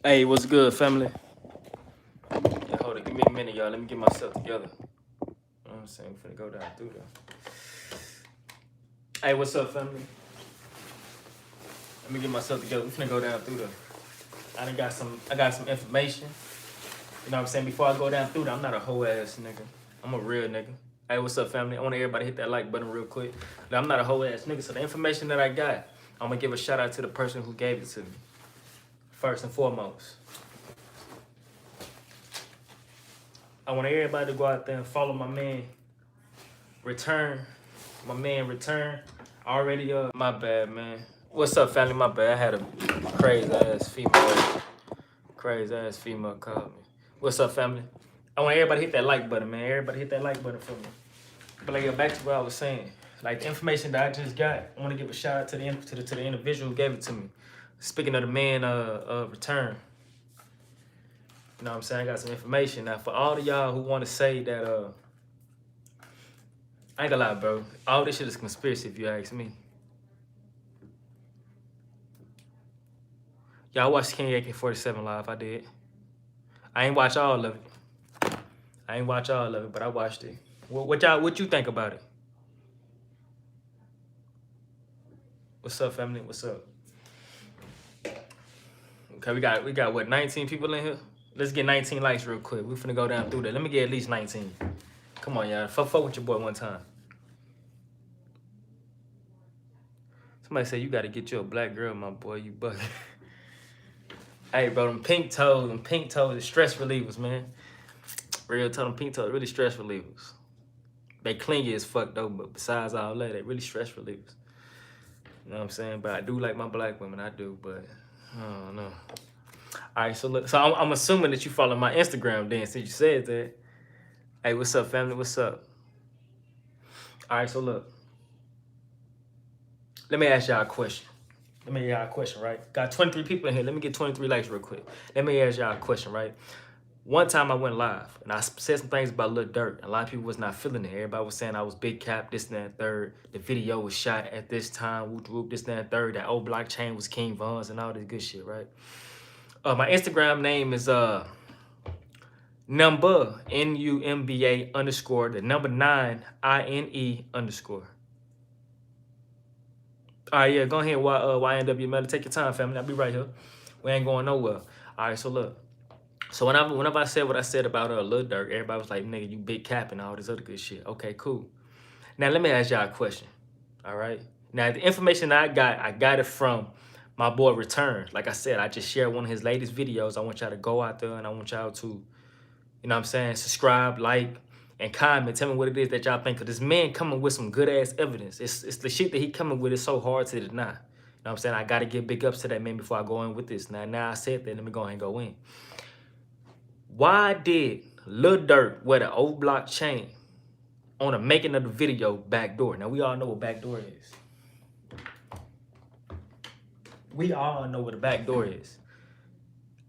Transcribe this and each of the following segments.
Hey, what's good, family? Yeah, hold it. Give me a minute, y'all. Let me get myself together. You know what I'm saying? I'm finna go down through there. Hey, what's up, family? Let me get myself together. We finna go down through there. I got some information. You know what I'm saying? Before I go down through there, I'm not a hoe ass nigga. I'm a real nigga. Hey, what's up, family? I want everybody to hit that like button real quick. Now, I'm not a hoe ass nigga, so the information that I got, I'm gonna give a shout out to the person who gave it to me. First and foremost, I want everybody to go out there and follow my man Return. My man Return. Already my bad, man. What's up, family? My bad. I had a crazy ass female call me. What's up, family? I want everybody to hit that like button, man. Everybody hit that like button for me. But like, back to what I was saying. Like the information that I just got, I want to give a shout out to the individual who gave it to me. Speaking of the man, Return. You know what I'm saying? I got some information now for all of y'all who want to say that. I ain't gonna lie, bro. All this shit is conspiracy, if you ask me. Y'all watched King AK-47 live. I did. I ain't watch all of it. But I watched it. What you think about it? What's up, family? What's up? Okay, we got what, 19 people in here? Let's get 19 likes real quick. We finna go down through that. Let me get at least 19. Come on, y'all. Fuck with your boy one time. Somebody say you gotta get you a black girl, my boy. You bugging. Hey, bro, them pink toes is stress relievers, man. Real talk, them pink toes really stress relievers. They clingy as fuck though, but besides all that, they really stress relievers. You know what I'm saying? But I do like my black women, I do, but I don't know. All right, so look, so I'm assuming that you follow my Instagram then, since you said that. Hey, what's up, family? What's up? All right, so look. Let me ask y'all a question. Right? Got 23 people in here. Let me get 23 likes real quick. Let me ask y'all a question, right? One time I went live and I said some things about Lil Durk. A lot of people was not feeling it. Everybody was saying I was big cap, this and that third. The video was shot at this time, whoop whoop, this and that third. That old blockchain was King Von's and all this good shit, right? My Instagram name is number NUMBA underscore the number 9 INE underscore. All right, yeah, go ahead, YNW Metal. Take your time, family. I'll be right here. We ain't going nowhere. All right, so look. So whenever I said what I said about Lil Durk, everybody was like, nigga, you big cap and all this other good shit. Okay, cool. Now, let me ask y'all a question, all right? Now, the information I got it from my boy Return. Like I said, I just shared one of his latest videos. I want y'all to go out there and I want y'all to, you know what I'm saying, subscribe, like, and comment. Tell me what it is that y'all think. Because this man coming with some good-ass evidence. It's the shit that he coming with is so hard to deny. You know what I'm saying? I got to give big ups to that man before I go in with this. Now I said that. Let me go ahead and go in. Why did Lil Durk wear the old block chain on the making of the video backdoor? Now, we all know what backdoor is. We all know what a backdoor is.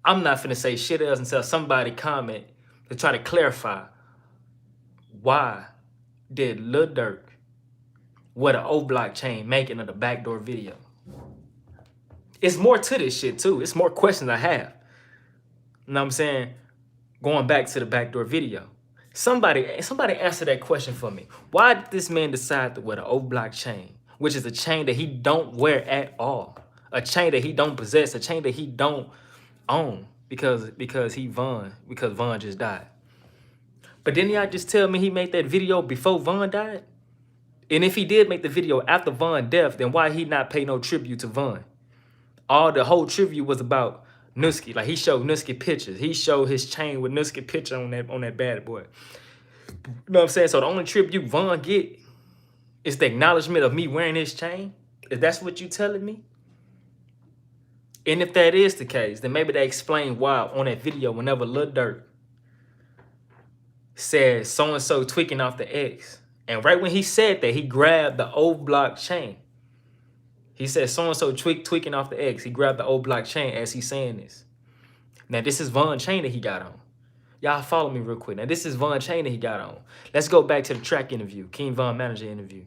I'm not finna say shit else until somebody comment to try to clarify why did Lil Durk wear the old block chain making of the backdoor video. It's more to this shit too. It's more questions I have. You know what I'm saying? Going back to the backdoor video. Somebody answer that question for me. Why did this man decide to wear the old block chain, which is a chain that he don't wear at all, a chain that he don't possess, a chain that he don't own because Von just died. But didn't y'all just tell me he made that video before Von died? And if he did make the video after Von death, then why he not pay no tribute to Von? The whole tribute was about Nusky. Like, he showed Nusky pictures. He showed his chain with Nusky picture on that bad boy. You know what I'm saying? So the only tribute Von get is the acknowledgement of me wearing his chain? If that's what you telling me? And if that is the case, then maybe they explain why on that video, whenever Lil Durk said so-and-so tweaking off the X, and right when he said that, he grabbed the old block chain. He said so-and-so tweaking off the X. He grabbed the old block chain as he's saying this. Now, this is Von chain that he got on. Y'all follow me real quick. Now, this is Von chain that he got on. Let's go back to the track interview, King Von manager interview.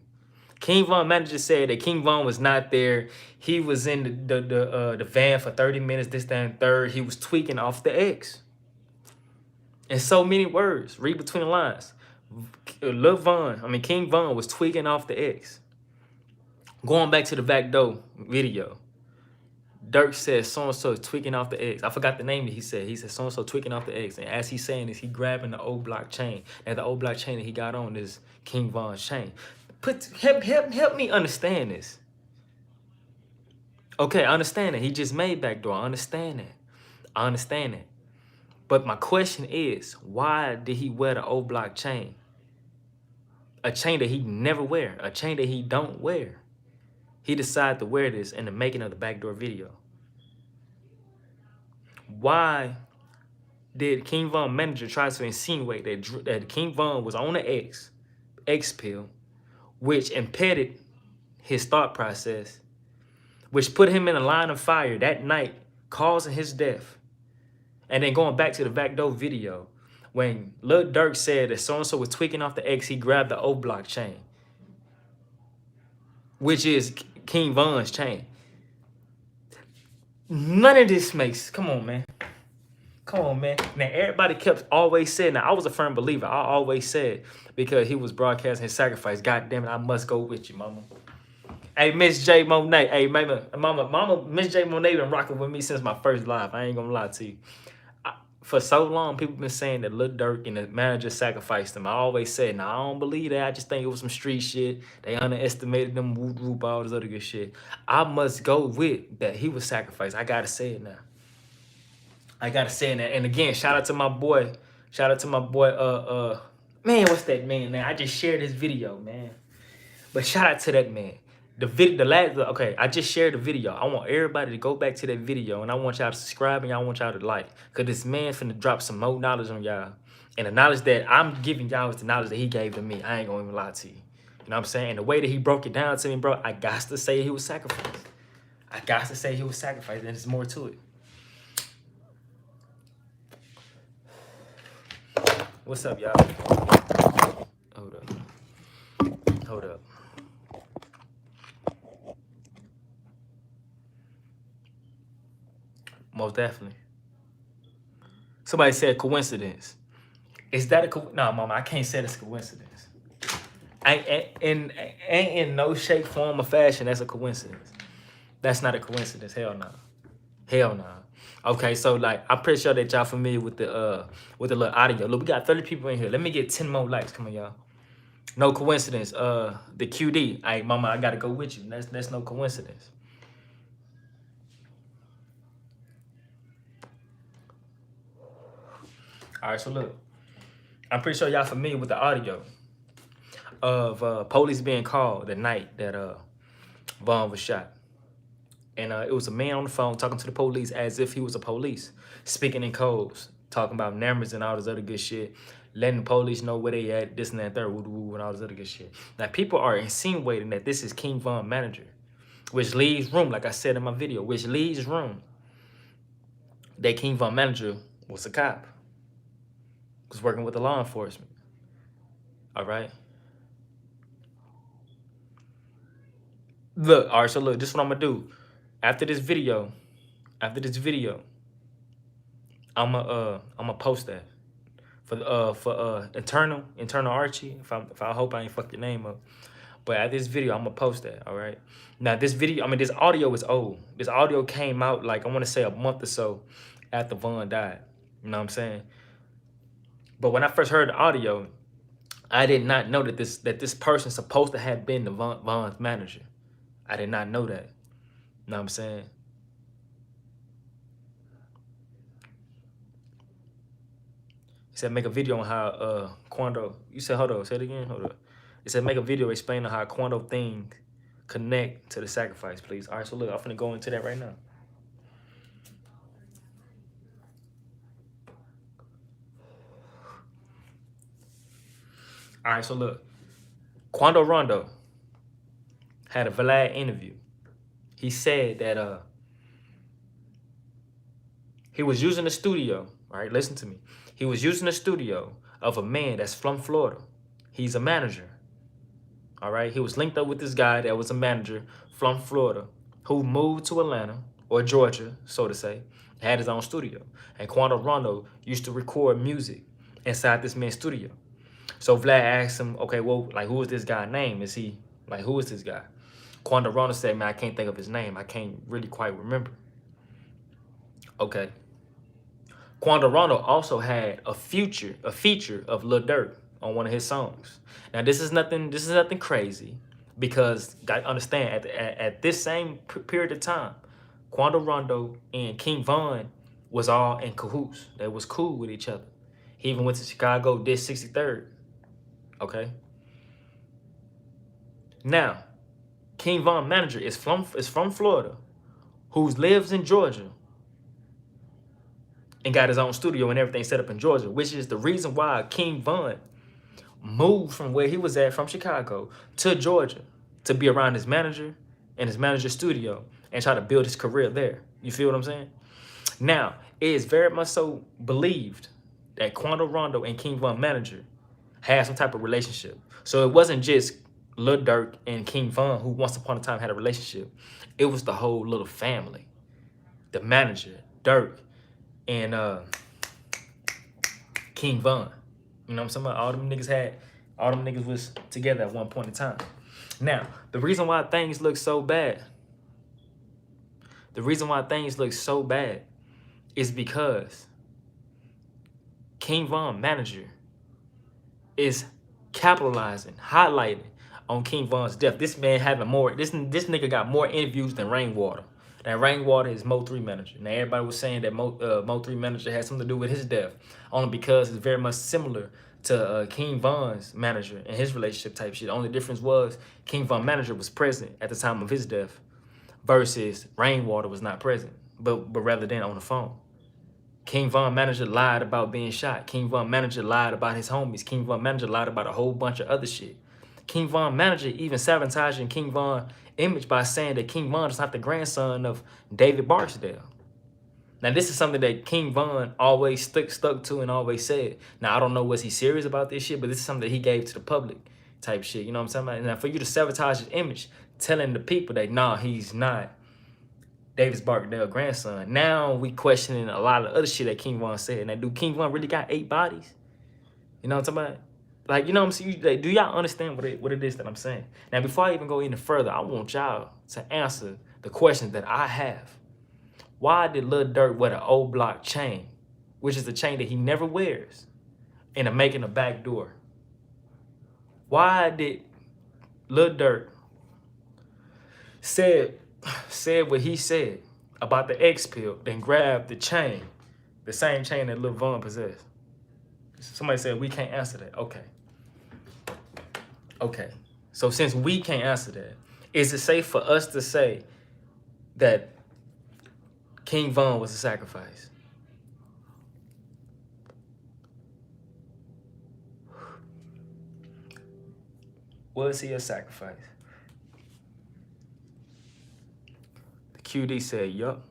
King Von manager said that King Von was not there. He was in the van for 30 minutes, this, that, and third. He was tweaking off the X. In so many words, read between the lines. King Von was tweaking off the X. Going back to the back door video, Durk says so-and-so is tweaking off the X. I forgot the name that he said. He said so-and-so tweaking off the X. And as he's saying this, he grabbing the old block chain. And the old block chain that he got on is King Von's chain. Help me understand this. Okay, I understand that. He just made backdoor. I understand that. But my question is, why did he wear the old block chain? A chain that he never wear. A chain that he don't wear. He decided to wear this in the making of the backdoor video. Why did King Von manager try to insinuate that King Von was on the X pill, which impeded his thought process, which put him in a line of fire that night, causing his death? And then going back to the backdoor video, when Lil Durk said that so-and-so was tweaking off the X, he grabbed the O block chain, which is King Von's chain. None of this makes, come on, man. Now, everybody kept always saying, now I was a firm believer. I always said, because he was broadcasting his sacrifice, God damn it, I must go with you, mama. Hey, Miss J Monet. Hey, mama, Miss J Monet been rocking with me since my first live. I ain't gonna lie to you. For so long, people been saying that Lil Durk and the manager sacrificed him. I always said, nah, I don't believe that. I just think it was some street shit. They underestimated them, whoop, all this other good shit. I must go with that he was sacrificed. I gotta say it now. And again, shout out to my boy. Man, what's that man, man? I just shared his video, man. But shout out to that man. I just shared the video. I want everybody to go back to that video, and I want y'all to subscribe, and I want y'all to like, because this man finna drop some more knowledge on y'all. And the knowledge that I'm giving y'all is the knowledge that he gave to me. I ain't gonna even lie to you. You know what I'm saying? And the way that he broke it down to me, bro, I got to say he was sacrificed. And there's more to it. What's up, y'all? Hold up. Most definitely. Somebody said coincidence. Is that a coincidence? No, mama, I can't say it's a coincidence. Ain't in no shape, form, or fashion that's a coincidence. That's not a coincidence. Hell no. Okay, so like I'm pretty sure that y'all familiar with the little audio. Look, we got 30 people in here. Let me get 10 more likes. Come on, y'all. No coincidence. The QD. Hey, mama, I gotta go with you. That's no coincidence. All right, so look, I'm pretty sure y'all familiar with the audio of police being called the night that Von was shot. And it was a man on the phone talking to the police as if he was a police, speaking in codes, talking about numbers and all this other good shit, letting the police know where they at, this and that, third, woo, and all this other good shit. Now, people are insinuating that this is King Von manager, which leaves room, like I said in my video, which leaves room that King Von manager was a cop, was working with the law enforcement. All right. Look, all right, so look, this is what I'm gonna do. After this video, I'ma post that for internal Archie. If I hope I ain't fuck your name up. But at this video, I'm gonna post that. All right. Now this video, this audio is old. This audio came out like I want to say a month or so after Von died. You know what I'm saying? But when I first heard the audio, I did not know that this person supposed to have been the Von's manager. I did not know that. You know what I'm saying? He said make a video on how quando. You said hold on, say it again. Hold up. He said make a video explaining how quando things connect to the sacrifice, please. All right, so look, I'm finna go into that right now. All right, so look, Quando Rondo had a Vlad interview. He said that he was using the studio. All right, listen to me. He was using the studio of a man that's from Florida. He's a manager. All right, he was linked up with this guy that was a manager from Florida who moved to Atlanta or Georgia, so to say, had his own studio. And Quando Rondo used to record music inside this man's studio. So Vlad asked him, okay, well, like, who is this guy name? Is he, like, who is this guy? Quando Rondo said, man, I can't think of his name. I can't really quite remember. Okay. Quando Rondo also had a feature of Lil Durk on one of his songs. Now this is nothing crazy, because you gotta understand at this same period of time, Quando Rondo and King Von was all in cahoots. They was cool with each other. He even went to Chicago, did 63rd. Okay. Now, King Von manager is from Florida, who lives in Georgia, and got his own studio and everything set up in Georgia, which is the reason why King Von moved from where he was at, from Chicago, to Georgia to be around his manager and his manager's studio and try to build his career there. You feel what I'm saying? Now, it is very much so believed that Quando Rondo and King Von manager had some type of relationship. So it wasn't just Lil Durk and King Von who once upon a time had a relationship. It was the whole little family. The manager, Durk, and King Von. You know what I'm saying? All them niggas was together at one point in time. Now, the reason why things look so bad, is because King Von manager is capitalizing, highlighting on King Von's death. This man having more, this nigga got more interviews than Rainwater. That Rainwater is mo3 manager. Now everybody was saying that mo3 manager had something to do with his death, only because it's very much similar to King Von's manager and his relationship type shit. The only difference was King Von manager was present at the time of his death, versus Rainwater was not present, but rather than on the phone. King Von manager lied about being shot. King Von manager lied about his homies. King Von manager lied about a whole bunch of other shit. King Von manager even sabotaging King Von image by saying that King Von is not the grandson of David Barksdale. Now this is something that King Von always stuck to and always said. Now I don't know, was he serious about this shit, but this is something that he gave to the public type shit. You know what I'm saying? Now for you to sabotage his image, telling the people that nah, he's not Davis Barksdale grandson. Now we questioning a lot of other shit that King Von said. Now, do King Von really got 8 bodies? You know what I'm talking about? Like, you know what I'm saying? Like, do y'all understand what it is that I'm saying? Now, before I even go any further, I want y'all to answer the question that I have. Why did Lil Durk wear the old block chain, which is the chain that he never wears, and making a back door? Why did Lil Durk said what he said about the X pill, then grabbed the chain, the same chain that Lil Von possessed? Somebody said we can't answer that. Okay. So since we can't answer that, is it safe for us to say that King Von was a sacrifice? Was he a sacrifice? QD said, yup.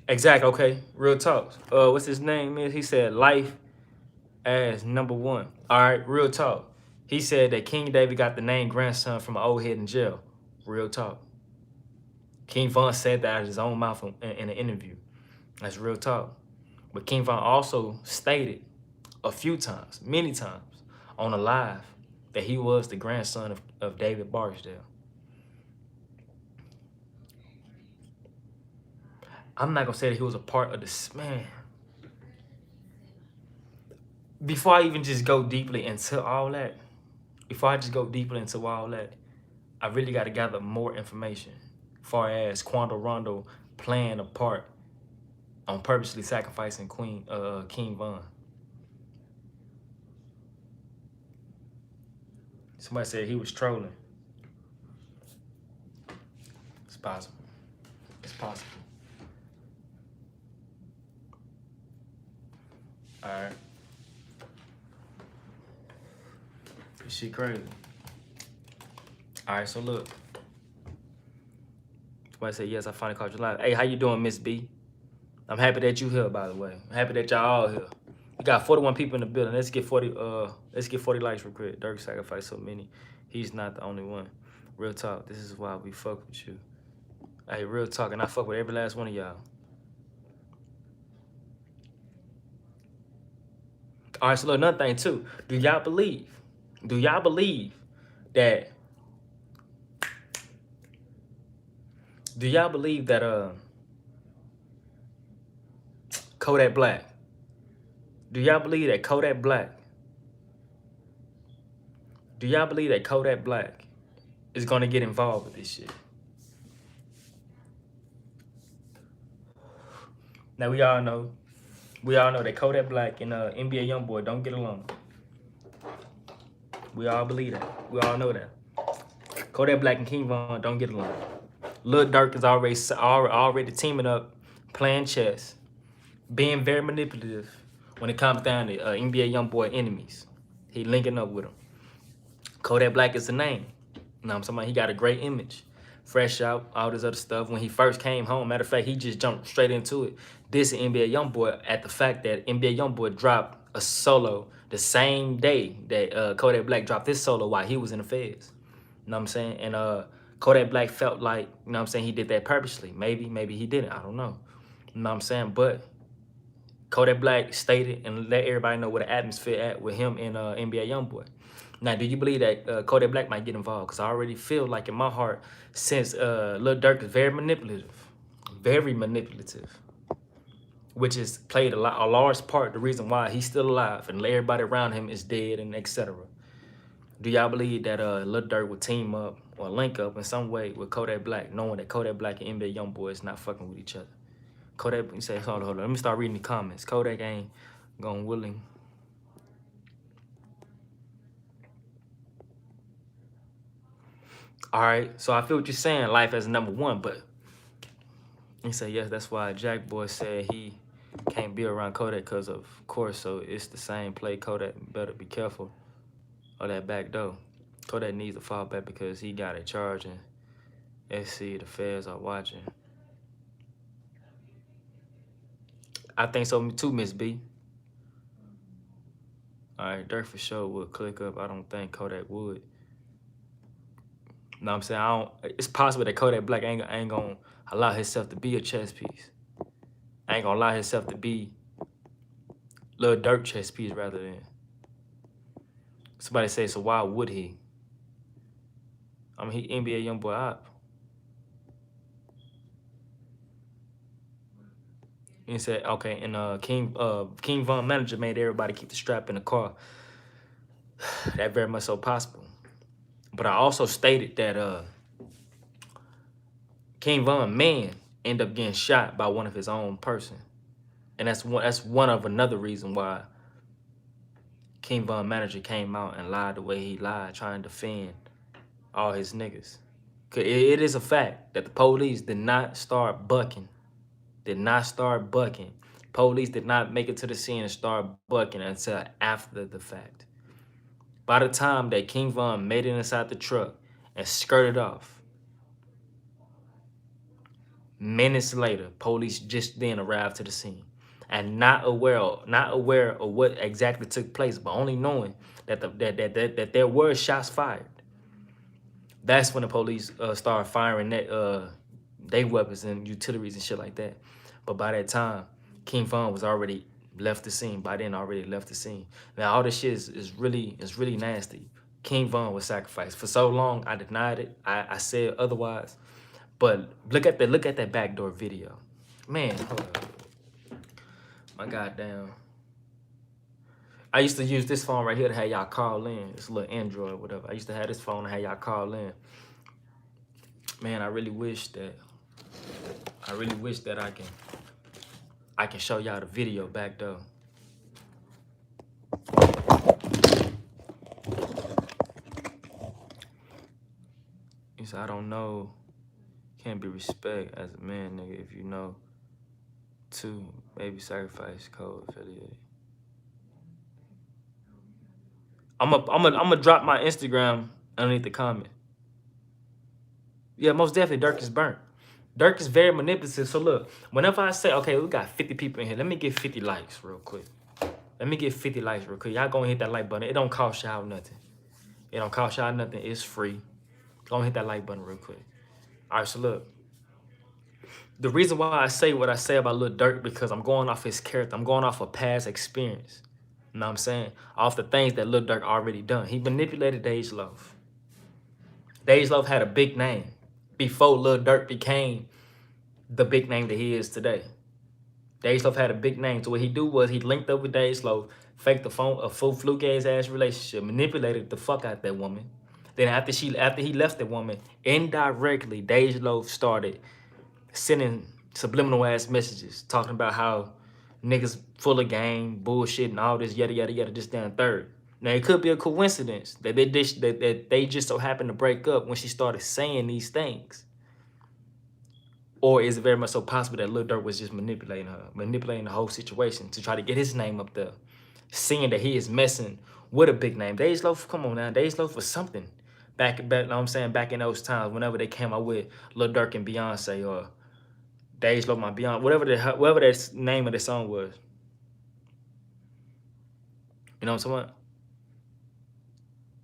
Exactly, okay. Real talk. What's his name is? He said life as #1. All right, real talk. He said that King David got the name grandson from an old head in jail. Real talk. King Von said that out of his own mouth in an interview. That's real talk. But King Von also stated a few times, many times, on a live that he was the grandson of David Barksdale. I'm not gonna say that he was a part of this, man. Before I even just go deeply into all that, I really gotta gather more information as far as Quando Rondo playing a part on purposely sacrificing King Von. Somebody said he was trolling. It's possible. It's possible. All right. This shit crazy. All right, so look. Somebody said, yes, I finally caught you live. Hey, how you doing, Miss B? I'm happy that you here, by the way. I'm happy that y'all all here. Got 41 people in the building. Let's get 40 likes real quick. Durk sacrificed so many. He's not the only one. Real talk. This is why we fuck with you. Hey, real talk, and I fuck with every last one of y'all. All right, so look, another thing too. Do y'all believe that Kodak Black? Do y'all believe that Kodak Black? Do y'all believe that Kodak Black is gonna get involved with this shit? Now we all know that Kodak Black and NBA YoungBoy don't get along. We all believe that. We all know that. Kodak Black and King Von don't get along. Lil Durk is already teaming up, playing chess, being very manipulative when it comes down to NBA YoungBoy enemies. He linking up with them. Kodak Black is the name. You know what I'm talking about? He got a great image. Fresh out, all this other stuff. When he first came home, matter of fact, he just jumped straight into it. This NBA YoungBoy at the fact that NBA YoungBoy dropped a solo the same day that Kodak Black dropped his solo while he was in the feds. You know what I'm saying? And Kodak Black felt like, you know what I'm saying, he did that purposely. Maybe he didn't. I don't know. You know what I'm saying? But Kodak Black stated and let everybody know where the atmosphere at with him and NBA YoungBoy. Now, do you believe that Kodak Black might get involved? Because I already feel like in my heart, since Lil Durk is very manipulative, which is played a large part, the reason why he's still alive and everybody around him is dead and etc. Do y'all believe that Lil Durk would team up or link up in some way with Kodak Black, knowing that Kodak Black and NBA YoungBoy is not fucking with each other? Kodak, you say, hold on, let me start reading the comments. Kodak ain't gonna willing. All right, so I feel what you're saying, life as number one, but he said, yes, that's why Jack Boy said he can't be around Kodak because of course, so it's the same play. Kodak better be careful of that back door. Kodak needs to fall back because he got a charge and SC, the feds are watching. I think so too, Miss B. All right, Durk for sure would click up. I don't think Kodak would. Know what I'm saying? It's possible that Kodak Black ain't gonna allow himself to be a chess piece. Ain't gonna allow himself to be Lil Durk chess piece rather than. Somebody say, so why would he? I mean, he NBA YoungBoy up. He said, okay, and King Von manager made everybody keep the strap in the car. That very much so possible. But I also stated that King Von man ended up getting shot by one of his own person. And that's one of another reason why King Von manager came out and lied the way he lied, trying to defend all his niggas. Cause it is a fact that the police did not start bucking. Police did not make it to the scene and start bucking until after the fact. By the time that King Von made it inside the truck and skirted off, minutes later, police just then arrived to the scene. And not aware of what exactly took place, but only knowing that that there were shots fired. That's when the police started firing they weapons and utilities and shit like that. But by that time, King Von was already left the scene. By then, already left the scene. Now all this shit is really nasty. King Von was sacrificed. For so long, I denied it. I said otherwise. But look at that backdoor video. Man, hold on. My goddamn. I used to use this phone right here to have y'all call in. It's a little Android or whatever. I used to have this phone to have y'all call in. Man, I really wish that I can show y'all the video back though. He said, I don't know. Can't be respect as a man, nigga, if you know. Two, maybe sacrifice code affiliate. I'm gonna drop my Instagram underneath the comment. Yeah, most definitely Durk is burnt. Durk is very manipulative. So look, whenever I say, okay, we got 50 people in here, let me get 50 likes real quick. Let me get 50 likes real quick. Y'all go and hit that like button. It don't cost y'all nothing. It don't cost y'all nothing. It's free. Go and hit that like button real quick. All right, so look. The reason why I say what I say about Lil Durk because I'm going off his character. I'm going off of past experience. You know what I'm saying? Off the things that Lil Durk already done. He manipulated Dej Loaf. Dej Loaf had a big name before Lil Durk became the big name that he is today. Dej Loaf had a big name. So what he do was he linked up with Dej Loaf, faked a full fluke ass relationship, manipulated the fuck out that woman. Then after he left the woman, indirectly, Dej Loaf started sending subliminal ass messages talking about how niggas full of game, bullshit, and all this yada yada yada, this down third. Now it could be a coincidence that they just so happened to break up when she started saying these things. Or is it very much so possible that Lil Durk was just manipulating her, manipulating the whole situation to try to get his name up there, seeing that he is messing with a big name. Dej Loaf, come on now, Dej Loaf was something back, you know what I'm saying, back in those times, whenever they came out with Lil Durk and Beyonce, or Dej Loaf, my Beyonce, whatever that name of the song was. You know what I'm talking about?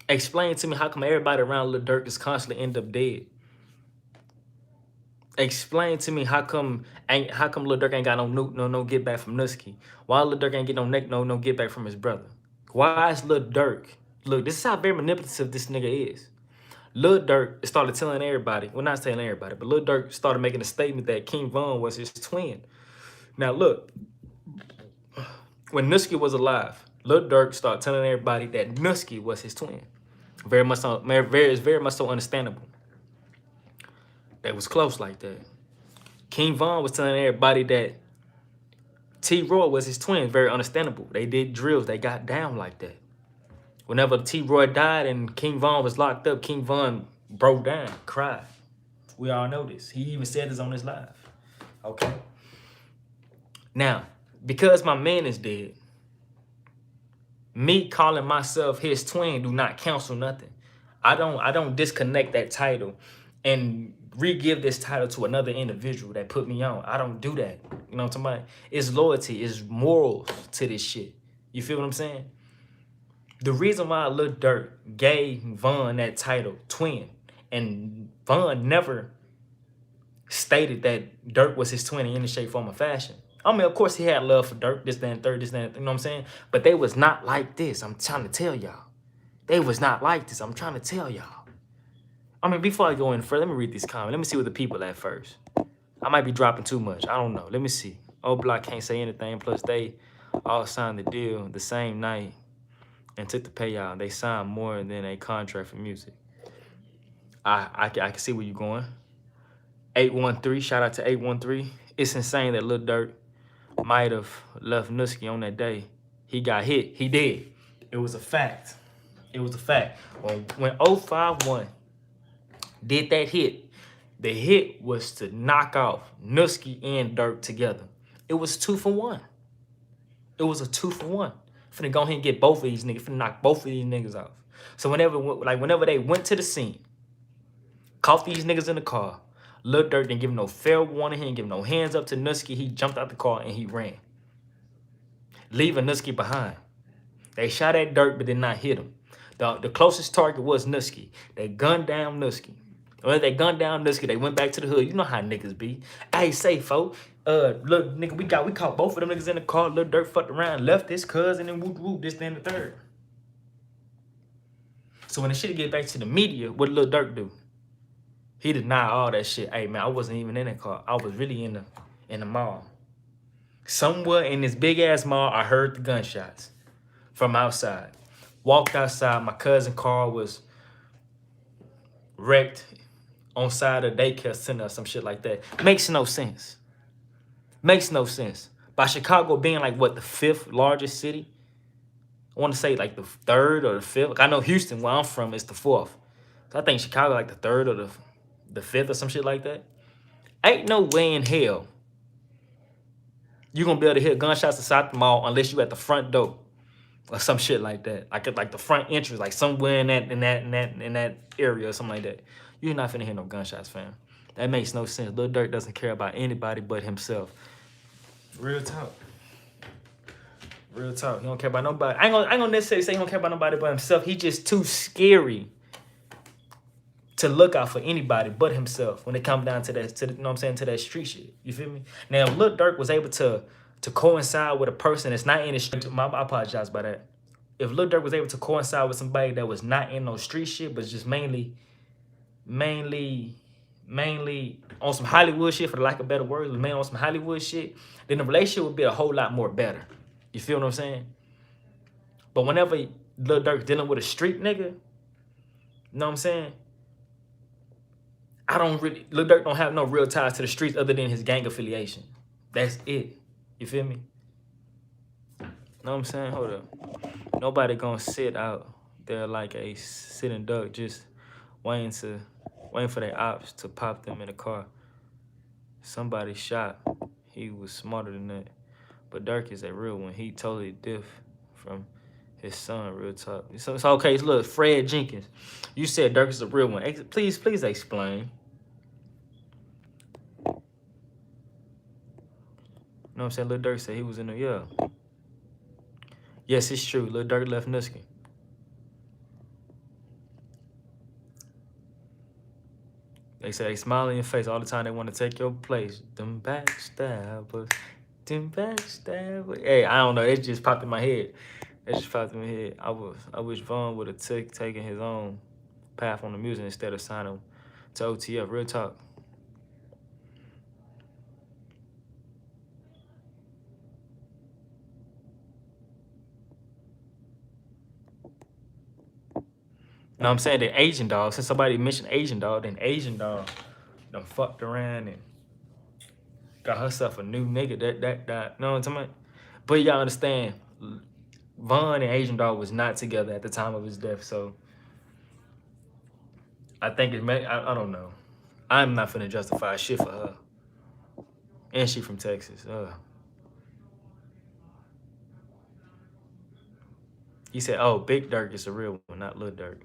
Explain to me how come everybody around Lil Durk is constantly end up dead. Explain to me how come Lil Durk ain't got no get back from Nusky? Why Lil Durk ain't get no get back from his brother? Why is Lil Durk? Look, this is how very manipulative this nigga is. Lil Durk started telling everybody, well, not telling everybody, but Lil Durk started making a statement that King Von was his twin. Now look, when Nusky was alive, Lil Durk started telling everybody that Nusky was his twin. Very much so understandable. They was close like that. King Von was telling everybody that T-Roy was his twin. Very understandable. They did drills. They got down like that. Whenever T-Roy died and King Von was locked up, King Von broke down, cried. We all know this. He even said this on his live. Okay? Now, because my man is dead, me calling myself his twin do not cancel nothing. I don't disconnect that title and re-give this title to another individual that put me on. I don't do that. You know what I'm talking about? It's loyalty, it's morals to this shit. You feel what I'm saying? The reason why Lil Durk gave Von that title, twin, and Von never stated that Durk was his twin in any shape, form, or fashion. I mean, of course, he had love for Durk, this, that, and third, this, that, you know what I'm saying? But they was not like this. I'm trying to tell y'all. They was not like this. I'm trying to tell y'all. I mean, before I go in further, let me read these comments. Let me see what the people at first. I might be dropping too much. I don't know. Let me see. O Block can't say anything. Plus, they all signed the deal the same night and took the payout. They signed more than a contract for music. I can see where you're going. 813, shout out to 813. It's insane that Lil Durk might have left Nusky on that day. He got hit. He did. It was a fact. It was a fact. When 051 did that hit, the hit was to knock off Nusky and Durk together. It was 2 for 1. It was a 2 for 1. Finna go ahead and get both of these niggas. Finna knock both of these niggas off. So whenever they went to the scene, caught these niggas in the car, Lil Durk didn't give him no fair warning. He didn't give no hands up to Nusky. He jumped out the car and he ran, leaving Nusky behind. They shot at Durk but did not hit him. The closest target was Nusky. They gunned down Nusky. When they gunned down Nusky, they went back to the hood. You know how niggas be. Hey, say, folks, look, nigga, we caught both of them niggas in the car. Lil Durk fucked around, left his cousin, and whoop, whoop, this, then the third. So when the shit get back to the media, what did Lil Durk do? He denied all that shit. Hey, man, I wasn't even in that car. I was really in the mall. Somewhere in this big-ass mall, I heard the gunshots from outside. Walked outside. My cousin's car was wrecked on side of daycare center or some shit like that. Makes no sense. Makes no sense. By Chicago being like, what, the 5th largest city? I want to say like the 3rd or the 5th. I know Houston, where I'm from, is the 4th. So I think Chicago like the 3rd or the 5th or some shit like that. Ain't no way in hell you gonna be able to hear gunshots inside the mall unless you at the front door or some shit like that. Like the front entrance, like somewhere in that area or something like that. You're not finna hear no gunshots, fam. That makes no sense. Lil Durk doesn't care about anybody but himself. Real talk. Real talk. He don't care about nobody. I ain't gonna necessarily say he don't care about nobody but himself. He just too scary to look out for anybody but himself when it comes down to that, you know what I'm saying, to that street shit. You feel me? Now, if Lil Durk was able to coincide with a person that's not in the street, I apologize by that. If Lil Durk was able to coincide with somebody that was not in no street shit, but just mainly on some Hollywood shit, for the lack of better words, was mainly on some Hollywood shit, then the relationship would be a whole lot more better. You feel what I'm saying? But whenever Lil Durk dealing with a street nigga, you know what I'm saying? Lil Durk don't have no real ties to the streets other than his gang affiliation. That's it. You feel me? Know what I'm saying? Hold up. Nobody gonna sit out there like a sitting duck just waiting for their ops to pop them in the car. Somebody shot. He was smarter than that. But Durk is a real one. He totally diff from his son, real talk. So okay, look, Fred Jenkins. You said Durk is a real one. Please explain. You know what I'm saying? Lil Durk said he was in the, yeah. Yes, it's true. Lil Durk left Nuskin. They say they smile in your face all the time. They want to take your place. Them backstabbers. Them backstabbers. Hey, I don't know. It just popped in my head. I wish Vaughn would have taken his own path on the music instead of signing to OTF. Real talk. You know what I'm saying? The Asian dog, since somebody mentioned Asian dog, then Asian dog done fucked around and got herself a new nigga that you know what I'm talking about? But y'all understand, Von and Asian dog was not together at the time of his death, so I think it may, I don't know. I'm not finna justify shit for her. And she from Texas. He said, oh, Big Durk is a real one, not Lil Durk.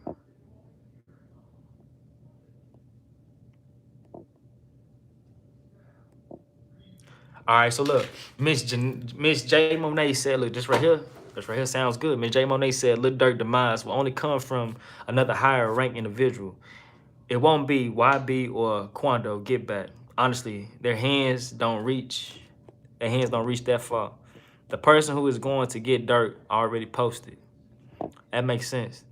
All right, so look, Miss J mo3 said, look, this right here sounds good. Miss J mo3 said, Lil Durk demise will only come from another higher rank individual. It won't be YB or Quando get back. Honestly, their hands don't reach that far. The person who is going to get Durk already posted. That makes sense.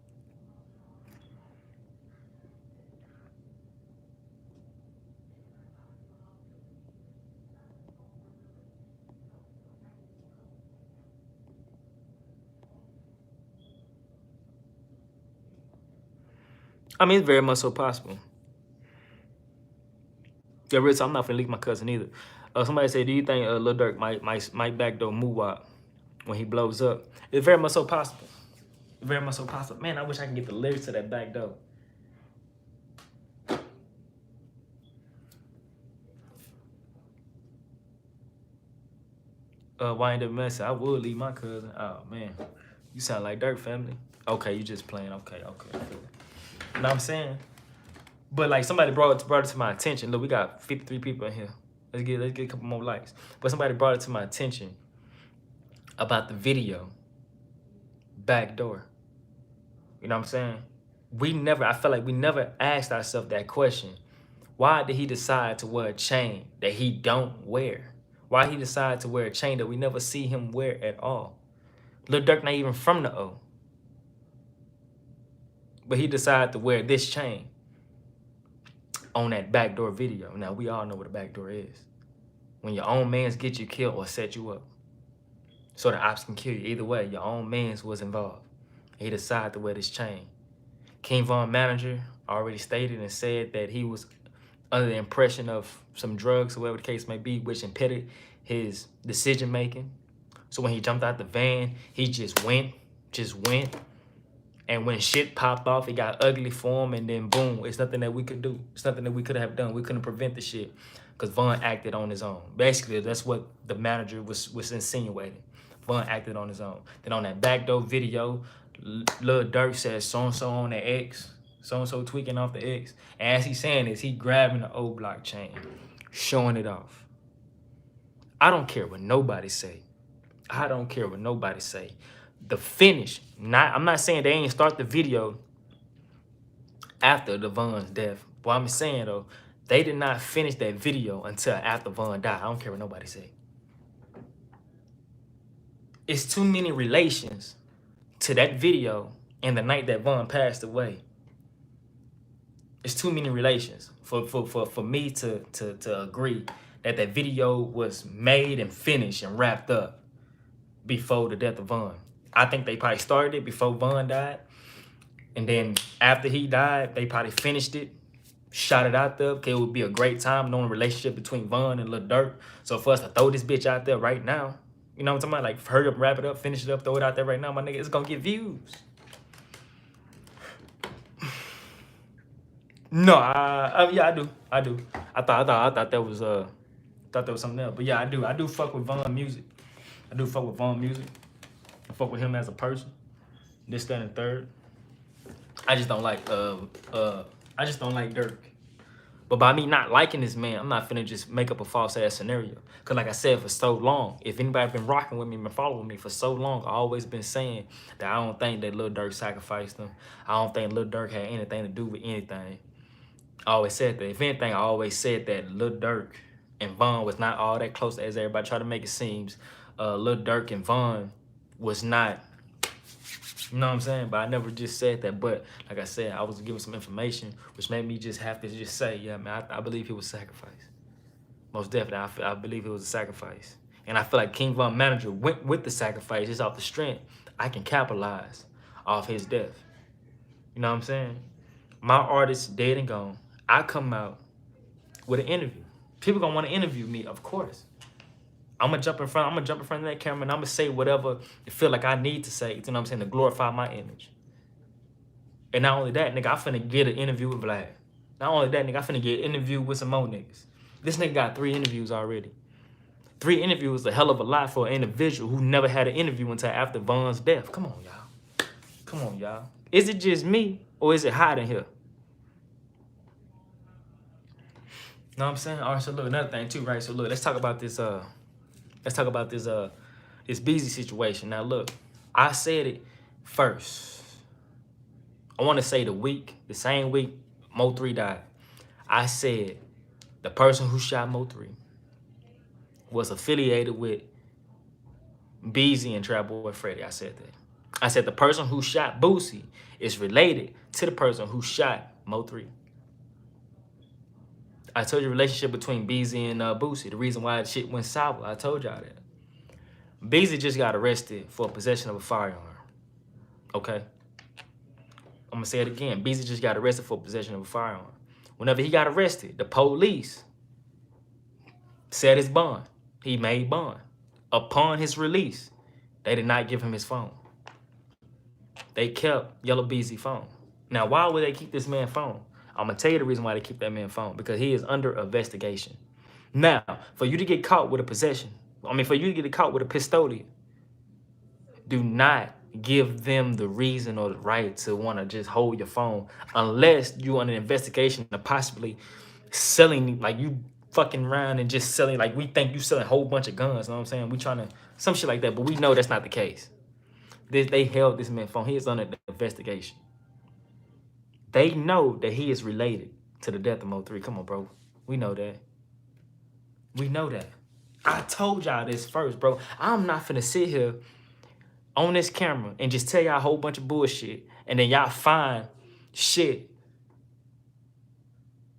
I mean, it's very much so possible. Yeah, real talk, I'm not finna leak my cousin either. Somebody said, do you think Lil Durk might backdoor Muwop when he blows up? It's very much so possible. Very much so possible. Man, I wish I could get the lyrics to that backdoor. Wind up messy. I would leave my cousin. Oh man, you sound like Durk family. Okay, you just playing. Okay. You know what I'm saying? But like somebody brought it to my attention. Look, we got 53 people in here. Let's get a couple more likes. But somebody brought it to my attention about the video backdoor. You know what I'm saying? I feel like we never asked ourselves that question. Why did he decide to wear a chain that he don't wear? Why he decided to wear a chain that we never see him wear at all? Lil Durk not even from the O. But he decided to wear this chain on that backdoor video. Now, we all know what a backdoor is. When your own mans get you killed or set you up. So the ops can kill you. Either way, your own mans was involved. He decided to wear this chain. King Von manager already stated and said that he was under the impression of some drugs or whatever the case may be, which impeded his decision making. So when he jumped out the van, he just went. And when shit popped off, it got ugly for him, and then boom, it's nothing that we could do. It's nothing that we could have done. We couldn't prevent the shit because Von acted on his own. Basically, that's what the manager was insinuating. Von acted on his own. Then on that backdoor video, Lil Durk says so-and-so on the X, so-and-so tweaking off the X. And as he's saying this, he grabbing the O block chain, showing it off. I don't care what nobody say. I don't care what nobody say. The finish, I'm not saying they ain't start the video after the Von's death. What I'm saying though, they did not finish that video until after Von died. I don't care what nobody say. It's too many relations to that video and the night that Von passed away. It's too many relations for me to agree that that video was made and finished and wrapped up before the death of Von. I think they probably started it before Von died. And then after he died, they probably finished it, shot it out there. Okay, it would be a great time knowing the relationship between Von and Lil Durk. So for us to throw this bitch out there right now, you know what I'm talking about? Like, hurry up, wrap it up, finish it up, throw it out there right now, my nigga. It's gonna get views. No, yeah, I do. I thought that was something else. But yeah, I do fuck with Von music. I do fuck with Von music. I fuck with him as a person. This, that, and third. I just don't like Durk. But by me not liking this man, I'm not finna just make up a false ass scenario. Cause like I said for so long, if anybody been rocking with me, been following me for so long, I always been saying that I don't think that Lil Durk sacrificed him. I don't think Lil Durk had anything to do with anything. I always said that. If anything, I always said that Lil Durk and Von was not all that close as everybody try to make it seems. Lil Durk and Von was not, you know what I'm saying? But I never just said that. But like I said, I was giving some information, which made me just have to just say, yeah, man, I believe he was sacrificed. Most definitely, I believe it was a sacrifice. And I feel like King Von Manager went with the sacrifice just off the strength. I can capitalize off his death. You know what I'm saying? My artist dead and gone. I come out with an interview. People gonna want to interview me, of course. I'm gonna jump in front of that camera and I'm gonna say whatever I feel like I need to say, you know what I'm saying, to glorify my image. And not only that, nigga, I finna get an interview with Vlad. Not only that, nigga, I finna get an interview with some more niggas. This nigga got 3 interviews already. 3 interviews is a hell of a lot for an individual who never had an interview until after Von's death. Come on, y'all. Come on, y'all. Is it just me or is it hot in here? Know what I'm saying? All right, so look, another thing too, right? So look, let's talk about this this beezy situation. Now look, I said it first. I want to say the same week mo3 died. I said the person who shot mo3 was affiliated with Beezy and Trap Boy Freddy. I said that. I said the person who shot Boosie is related to the person who shot mo3. I told you the relationship between Beezy and Boosie. The reason why the shit went sour. I told y'all that. Beezy just got arrested for possession of a firearm. Okay? I'm gonna say it again. Beezy just got arrested for possession of a firearm. Whenever he got arrested, the police set his bond. He made bond. Upon his release, they did not give him his phone. They kept Yellow Beezy's phone. Now, why would they keep this man's phone? I'm gonna tell you the reason why they keep that man's phone. Because he is under investigation. Now, for you to get caught with a possession, for you to get caught with a pistolian, do not give them the reason or the right to want to just hold your phone unless you on an investigation of possibly selling, like you fucking around and just selling, like we think you selling a whole bunch of guns, you know what I'm saying? We trying to, some shit like that, but we know that's not the case. They held this man's phone. He is under investigation. They know that he is related to the death of mo3. Come on, bro. We know that. We know that. I told y'all this first, bro. I'm not finna sit here on this camera and just tell y'all a whole bunch of bullshit and then y'all find shit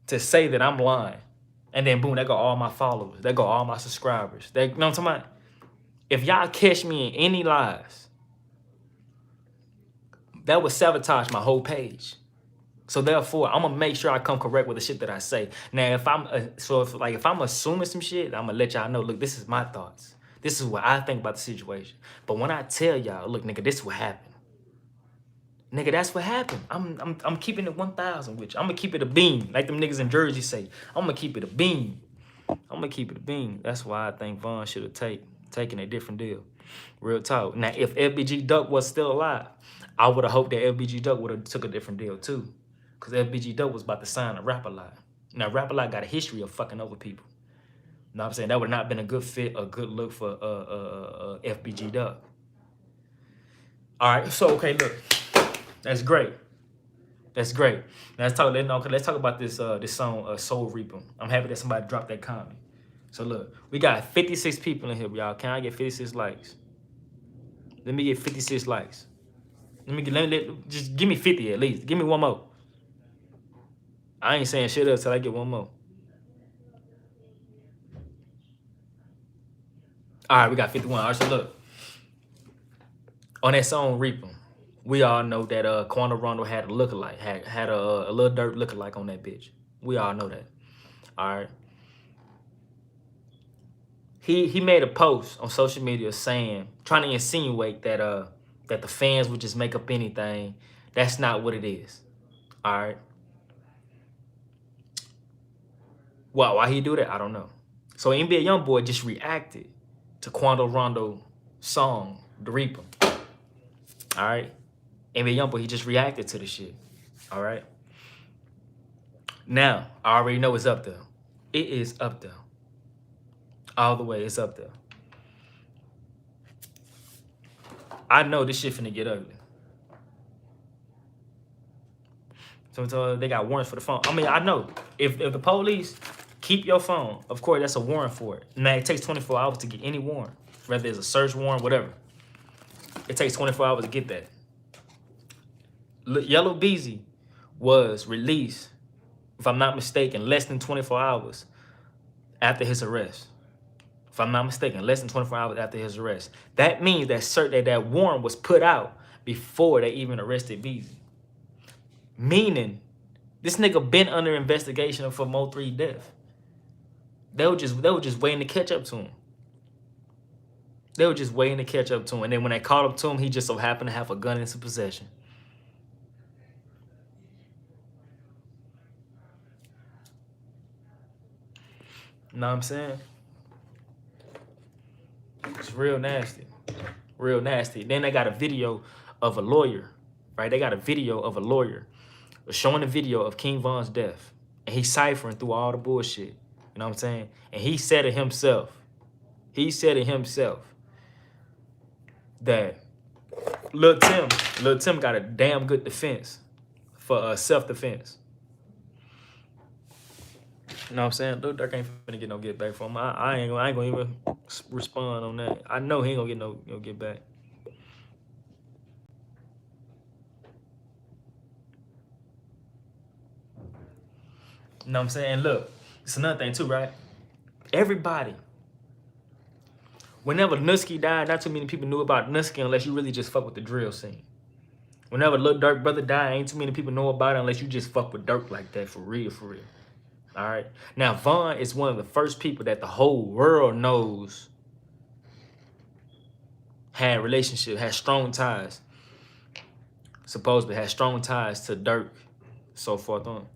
to say that I'm lying. And then boom, there go all my followers. There go all my subscribers. You know what I'm talking about? If y'all catch me in any lies, that would sabotage my whole page. So therefore, I'm gonna make sure I come correct with the shit that I say. Now, if I'm if I'm assuming some shit, I'm gonna let y'all know. Look, this is my thoughts. This is what I think about the situation. But when I tell y'all, look, nigga, this is what happened. Nigga, that's what happened. I'm keeping it 1,000 with you. I'm gonna keep it a beam, like them niggas in Jersey say. I'm gonna keep it a beam. I'm gonna keep it a beam. That's why I think Von should have taken a different deal. Real talk. Now, if FBG Duck was still alive, I would have hoped that FBG Duck would have took a different deal too. Because FBG Duck was about to sign a Rap-A-Lot. Now, Rap-A-Lot got a history of fucking over people. know what I'm saying? That would not been a good fit, a good look for FBG Duck. All right, so okay, look, that's great. That's great. Now let's talk about this this song Soul Reaper. I'm happy that somebody dropped that comment. So look, we got 56 people in here, y'all. Can I get 56 likes? Let me get 56 likes. Just give me 50 at least. Give me one more. I ain't saying shit else till I get one more. All right, we got 51. All right, so look. On that song Reaper, we all know that Quando had a lookalike, had a Lil Durk lookalike on that bitch. We all know that. All right. He made a post on social media trying to insinuate that the fans would just make up anything. That's not what it is. All right. Well, why he do that? I don't know. So NBA YoungBoy just reacted to Quando song, The Reaper. All right. NBA YoungBoy, he just reacted to the shit. All right. Now, I already know it's up there. It is up there. All the way, it's up there. I know this shit finna get ugly. So they got warrants for the phone. I mean, I know if the police keep your phone, of course that's a warrant for it. Now it takes 24 hours to get any warrant, whether it's a search warrant, whatever. It takes 24 hours to get that. Yellow Beezy was released, if I'm not mistaken, less than 24 hours after his arrest. If I'm not mistaken, less than 24 hours after his arrest. That means that warrant was put out before they even arrested Beezy. Meaning, this nigga been under investigation for mo3 death. They were just waiting to catch up to him. They were just waiting to catch up to him. And then when they caught up to him, he just so happened to have a gun in his possession. You know what I'm saying? It's real nasty. Real nasty. Then they got a video of a lawyer, right? They got a video of a lawyer showing a video of King Von's death. And he's ciphering through all the bullshit. You know what I'm saying? And he said it himself. He said it himself that Lil Tim got a damn good defense for self-defense. You know what I'm saying? Lil Durk ain't finna get no get back from him. I ain't gonna even respond on that. I know he ain't gonna get no get back. You know what I'm saying? Look, it's another thing too, right? Everybody, whenever Nusky died, not too many people knew about Nusky unless you really just fuck with the drill scene. Whenever Lil Durk brother died, ain't too many people know about it unless you just fuck with Durk like that, for real, for real. All right. Now, Von is one of the first people that the whole world knows had relationship, had strong ties. Supposedly had strong ties to Durk, so forth on.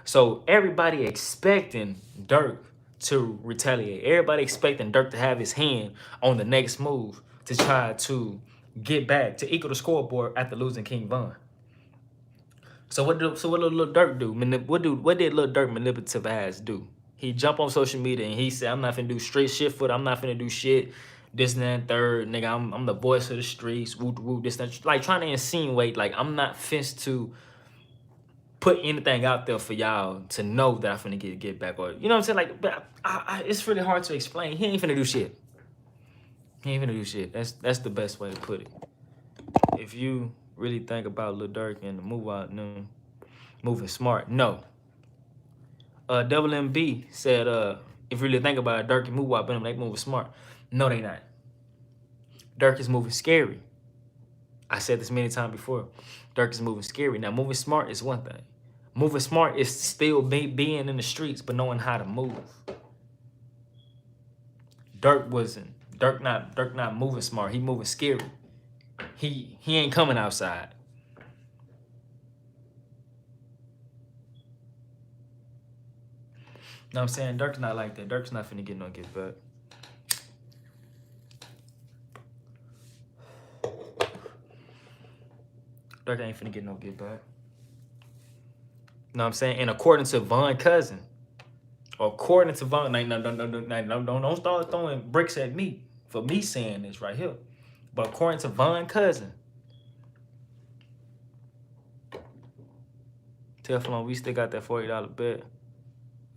So everybody expecting Durk to retaliate. Everybody expecting Durk to have his hand on the next move to try to get back, to equal the scoreboard after losing King Von. So what did Lil Durk do? What did Lil Durk manipulative ass do? He jumped on social media and he said, I'm not finna do straight shit for it. I'm not finna do shit. This and that third, nigga. I'm the voice of the streets. Woo woo. This and that. Like trying to insinuate, like I'm not fenced to put anything out there for y'all to know that I'm finna get back, or you know what I'm saying? Like, but it's really hard to explain. He ain't finna do shit. He ain't finna do shit. That's the best way to put it. If you really think about Lil Durk and the move out and moving smart, no. Double MB said, if you really think about it, Durk and move out, but they moving smart. No, they not. Durk is moving scary. I said this many times before. Durk is moving scary. Now, moving smart is one thing. Moving smart is still being in the streets, but knowing how to move. Durk not moving smart. He moving scary. He ain't coming outside. You know what I'm saying? Durk's not like that. Durk's not finna get no get back. Durk ain't finna get no get back. You know what I'm saying? And according to Von Cousin, According to Von, don't start throwing bricks at me for me saying this right here. But according to Von Cousin, Teflon, we still got that $40 bet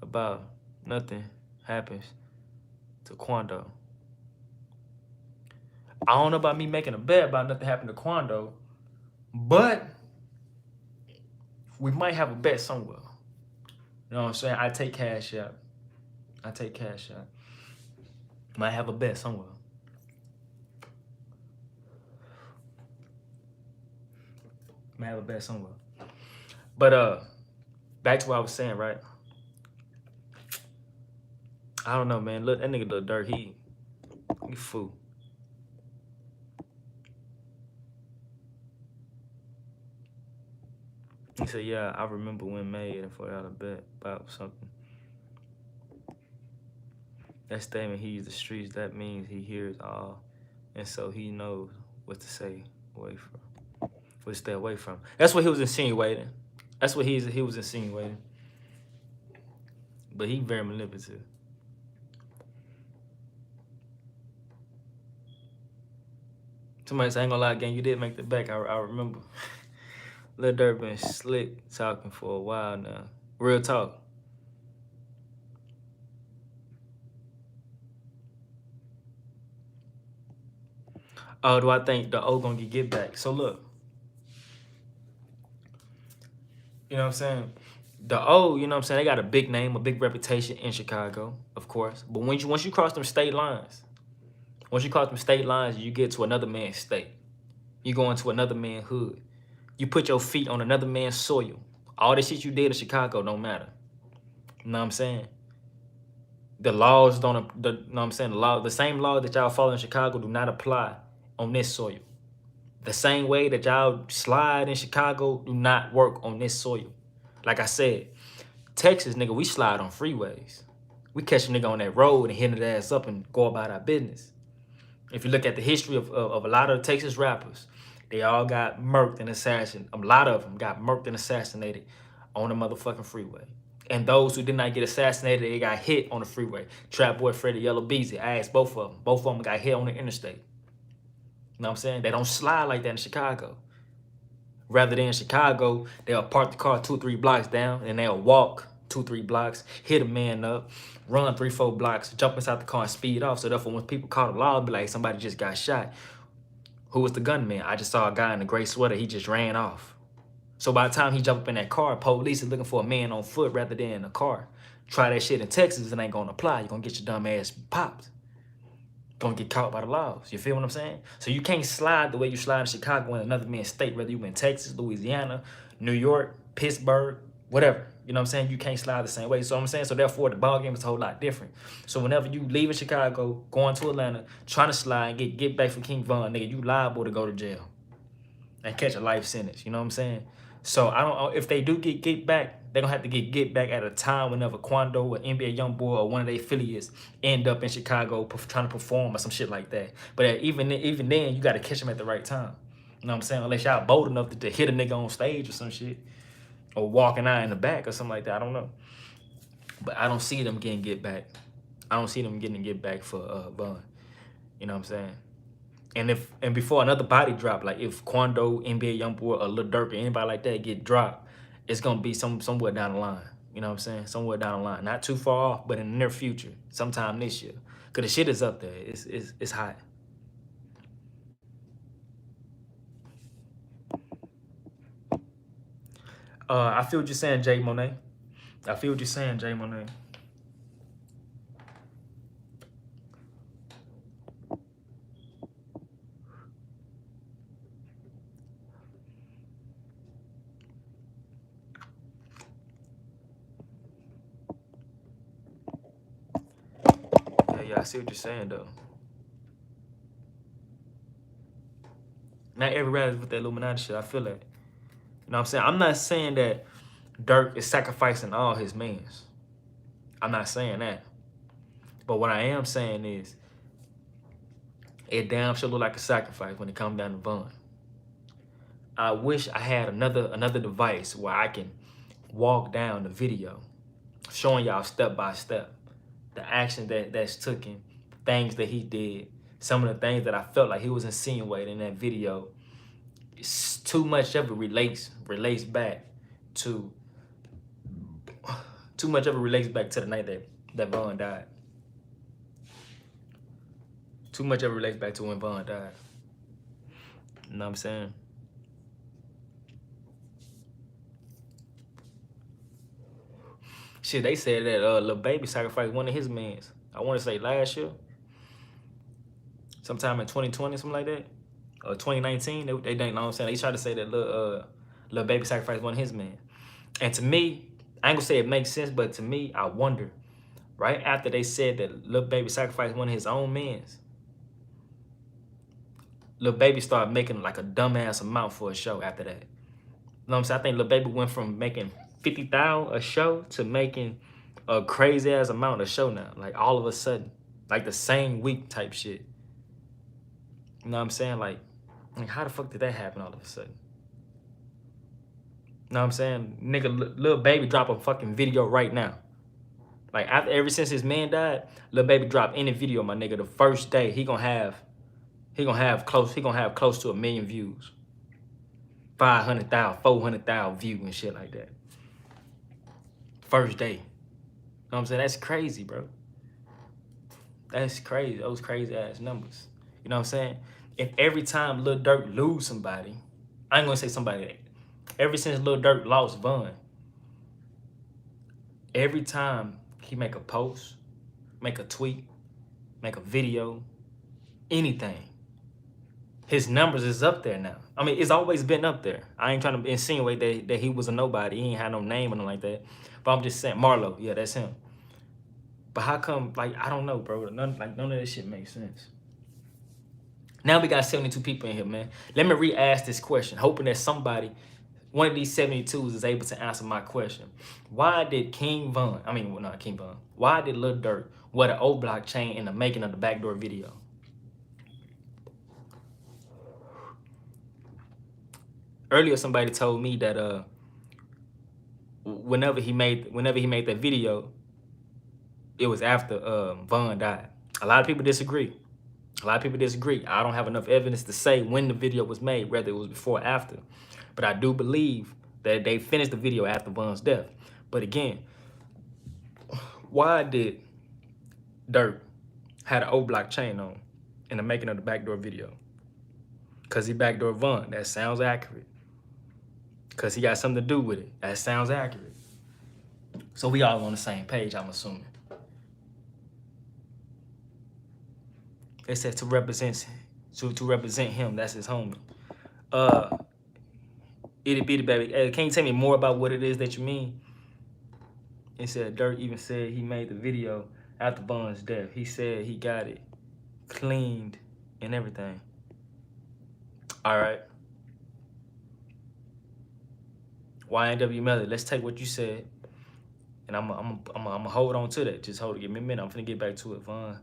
about nothing happens to Quando. I don't know about me making a bet about nothing happened to Quando, but we might have a bet somewhere. You know what I'm saying? I take cash out. Might have a bet somewhere. But back to what I was saying, right? I don't know, man. Look, that nigga Lil Durk, he fool. He said, yeah, I remember when made a $40 bet about something. That statement, he used the streets, that means he hears all, and so he knows what to stay away from. That's what he was insinuating. That's what he was insinuating. But he very manipulative. Somebody said, I ain't gonna lie, gang, you did make the back. I remember. Lil Durk been slick talking for a while now. Real talk. Oh, do I think the O gonna get back? So look, you know what I'm saying? The O, you know what I'm saying? They got a big name, a big reputation in Chicago, of course. But once you cross them state lines, you get to another man's state. You go into another man's hood. You put your feet on another man's soil. All the shit you did in Chicago don't matter. You know what I'm saying? The laws don't, you know what I'm saying? The same laws that y'all follow in Chicago do not apply on this soil. The same way that y'all slide in Chicago do not work on this soil. Like I said, Texas, nigga, we slide on freeways. We catch a nigga on that road and hit his ass up and go about our business. If you look at the history of a lot of Texas rappers, they all got murked and assassinated. A lot of them got murked and assassinated on the motherfucking freeway. And those who did not get assassinated, they got hit on the freeway. Trap Boy Freddy, Yella, Beezy, I asked both of them. Both of them got hit on the interstate. You know what I'm saying? They don't slide like that in Chicago. Rather than in Chicago, they'll park the car 2-3 blocks down and they'll walk 2-3 blocks, hit a man up, run 3-4 blocks, jump inside the car and speed off. So therefore, when people call the law, it'll be like, somebody just got shot. Who was the gunman? I just saw a guy in a gray sweater. He just ran off. So by the time he jumped up in that car, police is looking for a man on foot rather than in a car. Try that shit in Texas, it ain't gonna apply. You're gonna get your dumb ass popped. Gonna get caught by the laws. You feel what I'm saying? So you can't slide the way you slide in Chicago in another man's state, whether you in Texas, Louisiana, New York, Pittsburgh, whatever. You know what I'm saying? You can't slide the same way. So I'm saying, so therefore the ball game is a whole lot different. So whenever you leaving Chicago, going to Atlanta, trying to slide and get back from King Von, nigga, you liable to go to jail and catch a life sentence. You know what I'm saying? So I don't know if they do get back, they're gonna have to get back at a time whenever Quando or NBA Youngboy or one of their affiliates end up in Chicago trying to perform or some shit like that. But even then, you gotta catch them at the right time. You know what I'm saying? Unless y'all bold enough to hit a nigga on stage or some shit, or walking out in the back or something like that. I don't know. But I don't see them getting get back. I don't see them getting get back for Bun. You know what I'm saying? And before another body drop, like if Quando, NBA Youngboy, or Lil Durk, or anybody like that get dropped, it's gonna be somewhere down the line. You know what I'm saying? Somewhere down the line, not too far off, but in the near future, sometime this year. Cause the shit is up there. It's hot. I feel what you're saying, Jay Monet. I feel what you're saying, Jay Monet. Yeah, I see what you're saying though. Not every rapper with that Illuminati shit. I feel that. You know what I'm saying? I'm not saying that Durk is sacrificing all his mans. I'm not saying that. But what I am saying is, it damn sure look like a sacrifice when it comes down to Bun. I wish I had another device where I can walk down the video showing y'all step by step the action that's taken, things that he did, some of the things that I felt like he was insinuating in that video. It's too much of it relates back to too much of it relates back to the night that Von died. Too much of it relates back to when Von died. You know what I'm saying? Shit, they said that Lil Baby sacrificed one of his mans. I want to say last year, sometime in 2020, something like that, or 2019. They didn't know what I'm saying. They tried to say that Lil Baby sacrificed one of his men. And to me, I ain't gonna say it makes sense, but to me, I wonder. Right after they said that Lil Baby sacrificed one of his own mans, Lil Baby started making like a dumbass amount for a show after that. You know what I'm saying? I think Lil Baby went from making 50,000 a show to making a crazy ass amount a show now. Like all of a sudden, like the same week type shit. You know what I'm saying? Like how the fuck did that happen all of a sudden? You know what I'm saying? Nigga, Lil Baby drop a fucking video right now. Like ever since his man died, Lil Baby drop any video, my nigga, the first day he gonna have close to 1 million views. 500,000, 400,000 views and shit like that. First day. You know what I'm saying? That's crazy, bro. That's crazy. Those crazy ass numbers. You know what I'm saying? And every time Lil Durk lose somebody, I ain't gonna say somebody. Ever since Lil Durk lost Von, every time he make a post, make a tweet, make a video, anything, his numbers is up there now. I mean, it's always been up there. I ain't trying to insinuate that he was a nobody. He ain't had no name or nothing like that. But I'm just saying, Marlo, yeah, that's him. But how come, like, I don't know, bro. None of this shit makes sense. Now we got 72 people in here, man. Let me re-ask this question, hoping that somebody, one of these 72s is able to answer my question. Why did why did Lil Durk wear the O Block chain in the making of the Backdoor video? Earlier, somebody told me that whenever he made that video, it was after Von died. A lot of people disagree. I don't have enough evidence to say when the video was made, whether it was before or after. But I do believe that they finished the video after Von's death. But again, why did Durk have an O Block chain on in the making of the Backdoor video? Because he backdoor Von. That sounds accurate. Because he got something to do with it. That sounds accurate. So we all on the same page, I'm assuming. They said to represent him, that's his homie. Itty bitty baby. Hey, can you tell me more about what it is that you mean? He said Durk even said he made the video after Von's death. He said he got it cleaned and everything. All right. YNW Melody, let's take what you said, and I'm gonna hold on to that. Just give me a minute. I'm finna get back to it, Von,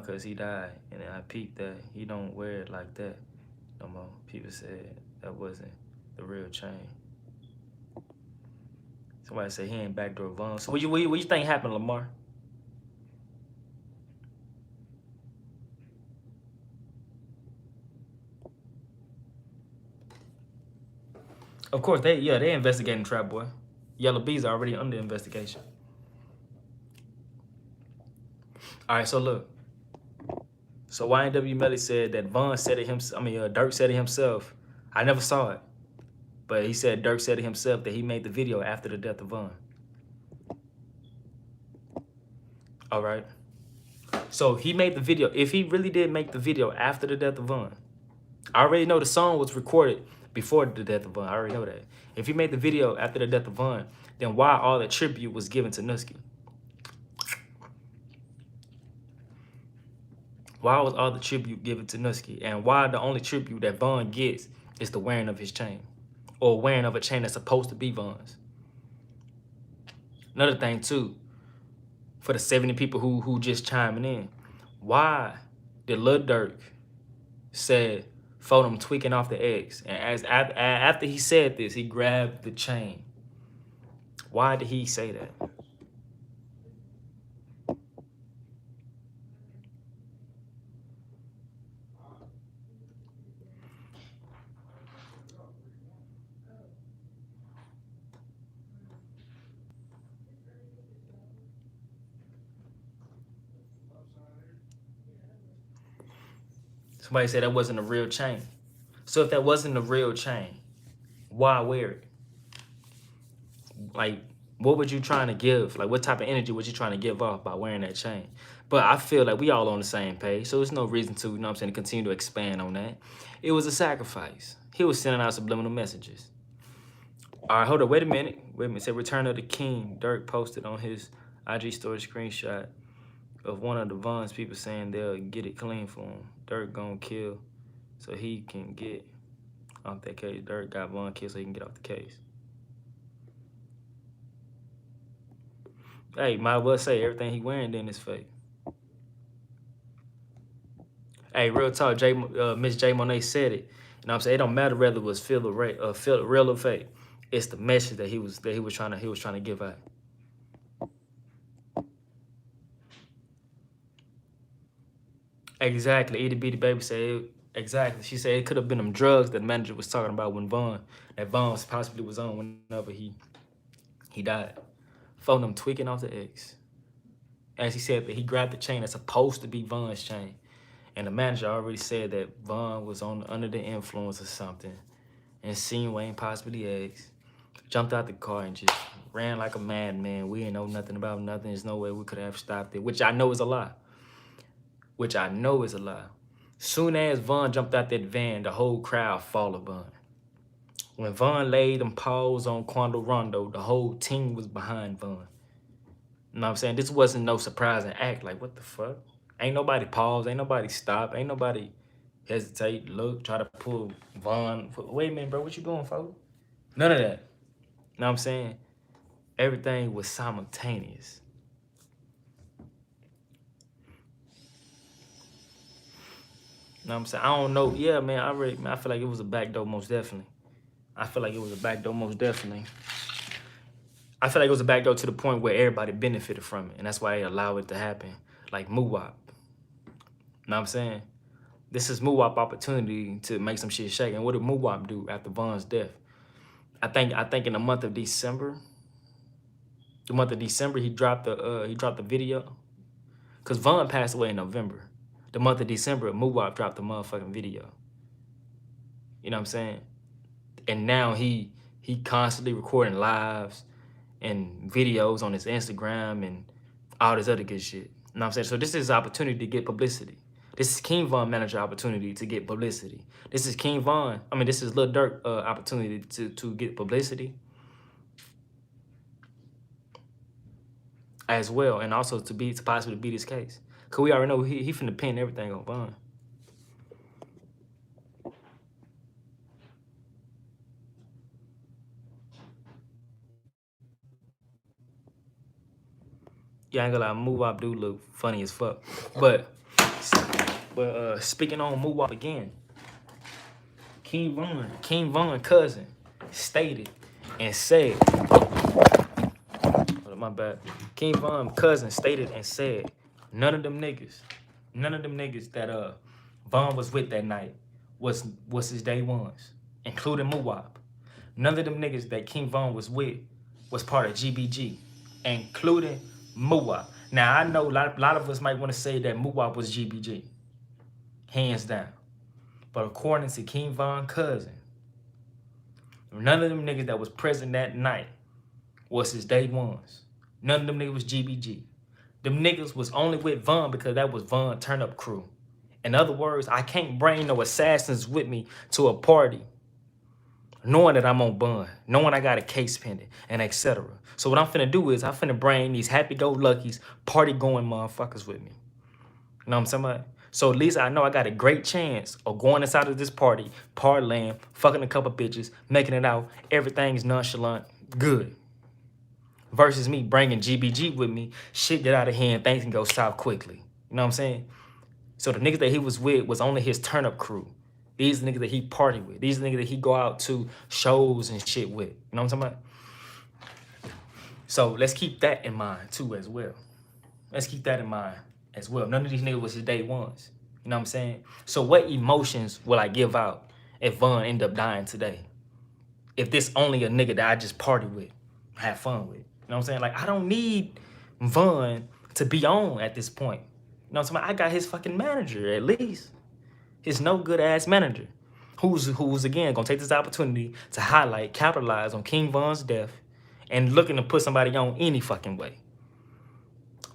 cause he died, and I peeped that he don't wear it like that no more. People said that wasn't the real chain. Somebody said he ain't backdoor Von. So what you think happened, Lamar? Of course, they investigating Trap Boy. Yella Beezy already under investigation. All right, so look. So YNW Melly said that Von said it himself. Durk said it himself. I never saw it, but he said Durk said it himself that he made the video after the death of Von. All right. So he made the video. If he really did make the video after the death of Von, I already know the song was recorded before the death of Von. I already know that. If he made the video after the death of Von, then why all the tribute was given to Nusky? Why was all the tribute given to Nusky? And why the only tribute that Von gets is the wearing of his chain? Or wearing of a chain that's supposed to be Von's? Another thing too, for the 70 people who just chiming in, why did Lil Durk said for them tweaking off the eggs, and after he said this, he grabbed the chain? Why did he say that? Somebody said that wasn't a real chain. So if that wasn't a real chain, why wear it? Like, what were you trying to give? Like, what type of energy was you trying to give off by wearing that chain? But I feel like we all on the same page, so there's no reason to, you know what I'm saying, to continue to expand on that. It was a sacrifice. He was sending out subliminal messages. All right, hold up, wait a minute. Wait a minute. It said Return of the King. Durk posted on his IG story screenshot of one of the Von's people saying they'll get it clean for him. Durk gonna kill so he can get off that case. Durk got Von killed so he can get off the case. Hey, might as well say everything he wearing then is fake. Hey, real talk, Miss J Monet said it. You know what I'm saying? It don't matter whether it was real or fake. It's the message that he was trying to give out. Exactly. Itty Bitty Baby said exactly. She said it could have been them drugs that the manager was talking about when Von possibly was on whenever he died. Phone them tweaking off the X. As he said that he grabbed the chain that's supposed to be Von's chain. And the manager already said that Von was under the influence of something and seen Wayne possibly X, jumped out the car and just ran like a madman. We ain't know nothing about nothing. There's no way we could have stopped it, which I know is a lie. Soon as Von jumped out that van, the whole crowd followed Von. When Von laid them paws on Quando Rondo, the whole team was behind Von. You know what I'm saying? This wasn't no surprising act. Like, what the fuck? Ain't nobody pause. Ain't nobody stop. Ain't nobody hesitate, look, try to pull Von. Wait a minute, bro. What you doing, folks? None of that. You know what I'm saying? Everything was simultaneous. You know what I'm saying? I don't know. Yeah, man, I feel like it was a backdoor, most definitely. I feel like it was a backdoor to the point where everybody benefited from it. And that's why they allow it to happen. Like Muwap. You know what I'm saying? This is Muwap opportunity to make some shit shake. And what did Muwap do after Von's death? I think in the month of December, he dropped the video. Cause Von passed away in November. The month of December, Muwap dropped the motherfucking video. You know what I'm saying? And now he constantly recording lives and videos on his Instagram and all this other good shit. You know what I'm saying? So this is an opportunity to get publicity. This is King Von manager opportunity to get publicity. This is Lil Durk opportunity to get publicity as well, and also to possibly beat his case. Cause we already know he finna pin everything on Von. Yeah, I ain't gonna lie, Muwap do look funny as fuck. But speaking on Muwap again, King Von cousin stated and said, my bad. King Von cousin stated and said, none of them niggas that Von was with that night was his day ones, including Muwap. None of them niggas that King Von was with was part of GBG, including Muwap. Now I know a lot of us might want to say that Muwap was GBG, hands down. But according to King Von cousin, none of them niggas that was present that night was his day ones. None of them niggas was GBG. Them niggas was only with Von because that was Von turn up crew. In other words, I can't bring no assassins with me to a party knowing that I'm on bond, knowing I got a case pending, and etc. So what I'm finna do is I'm finna bring these happy-go-luckies, party-going motherfuckers with me. You know what I'm saying about? So at least I know I got a great chance of going inside of this party, partying, fucking a couple bitches, making it out, everything's nonchalant, good. Versus me bringing GBG with me, shit get out of hand, things can go south quickly. You know what I'm saying? So the niggas that he was with was only his turn-up crew. These niggas that he party with. These niggas that he go out to shows and shit with. You know what I'm talking about? So let's keep that in mind too as well. Let's keep that in mind as well. None of these niggas was his day ones. You know what I'm saying? So what emotions will I give out if Von end up dying today? If this only a nigga that I just party with, have fun with. You know what I'm saying? Like, I don't need Von to be on at this point. You know what I'm saying? I got his fucking manager at least. His no good ass manager, who's again gonna take this opportunity to highlight, capitalize on King Von's death, and looking to put somebody on any fucking way.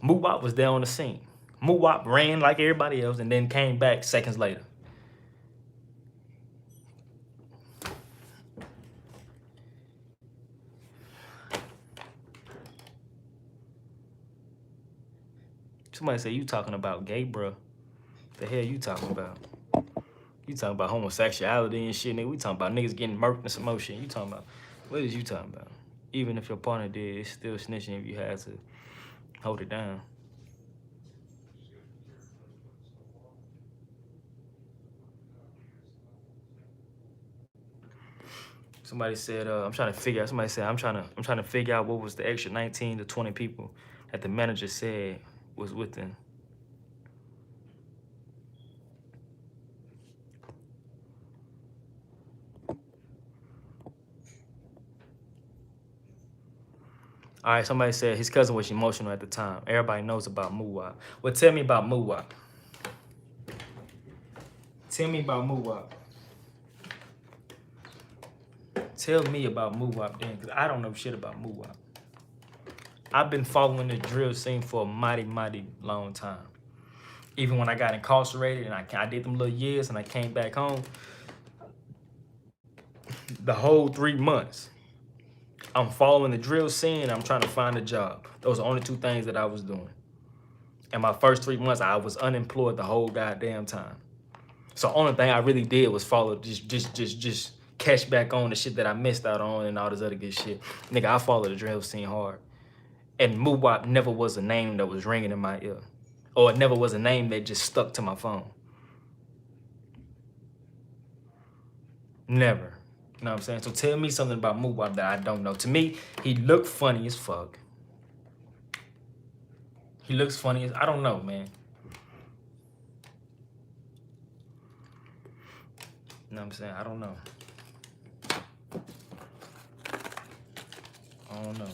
Mo3 was there on the scene. Mo3 ran like everybody else and then came back seconds later. Somebody say you talking about gay, bro. The hell you talking about? You talking about homosexuality and shit, nigga. We talking about niggas getting murked and some more shit. You talking about, what is you talking about? Even if your partner did, it's still snitching if you had to hold it down. Somebody said, I'm trying to figure out, somebody said, I'm trying to figure out what was the extra 19 to 20 people that the manager said was with them. All right, somebody said his cousin was emotional at the time. Everybody knows about Mo3. Well, tell me about Mo3. Tell me about Mo3. Tell me about Mo3 then, because I don't know shit about Mo3. I've been following the drill scene for a mighty, mighty long time. Even when I got incarcerated and I did them little years and I came back home, the whole 3 months, I'm following the drill scene and I'm trying to find a job. Those are the only 2 things that I was doing. And my first 3 months, I was unemployed the whole goddamn time. So the only thing I really did was follow, just catch back on the shit that I missed out on and all this other good shit. Nigga, I follow the drill scene hard. And Mo3 never was a name that was ringing in my ear. Or it never was a name that just stuck to my phone. Never. You know what I'm saying? So tell me something about Mo3 that I don't know. To me, he looked funny as fuck. He looks funny as, I don't know, man. You know what I'm saying? I don't know. I don't know.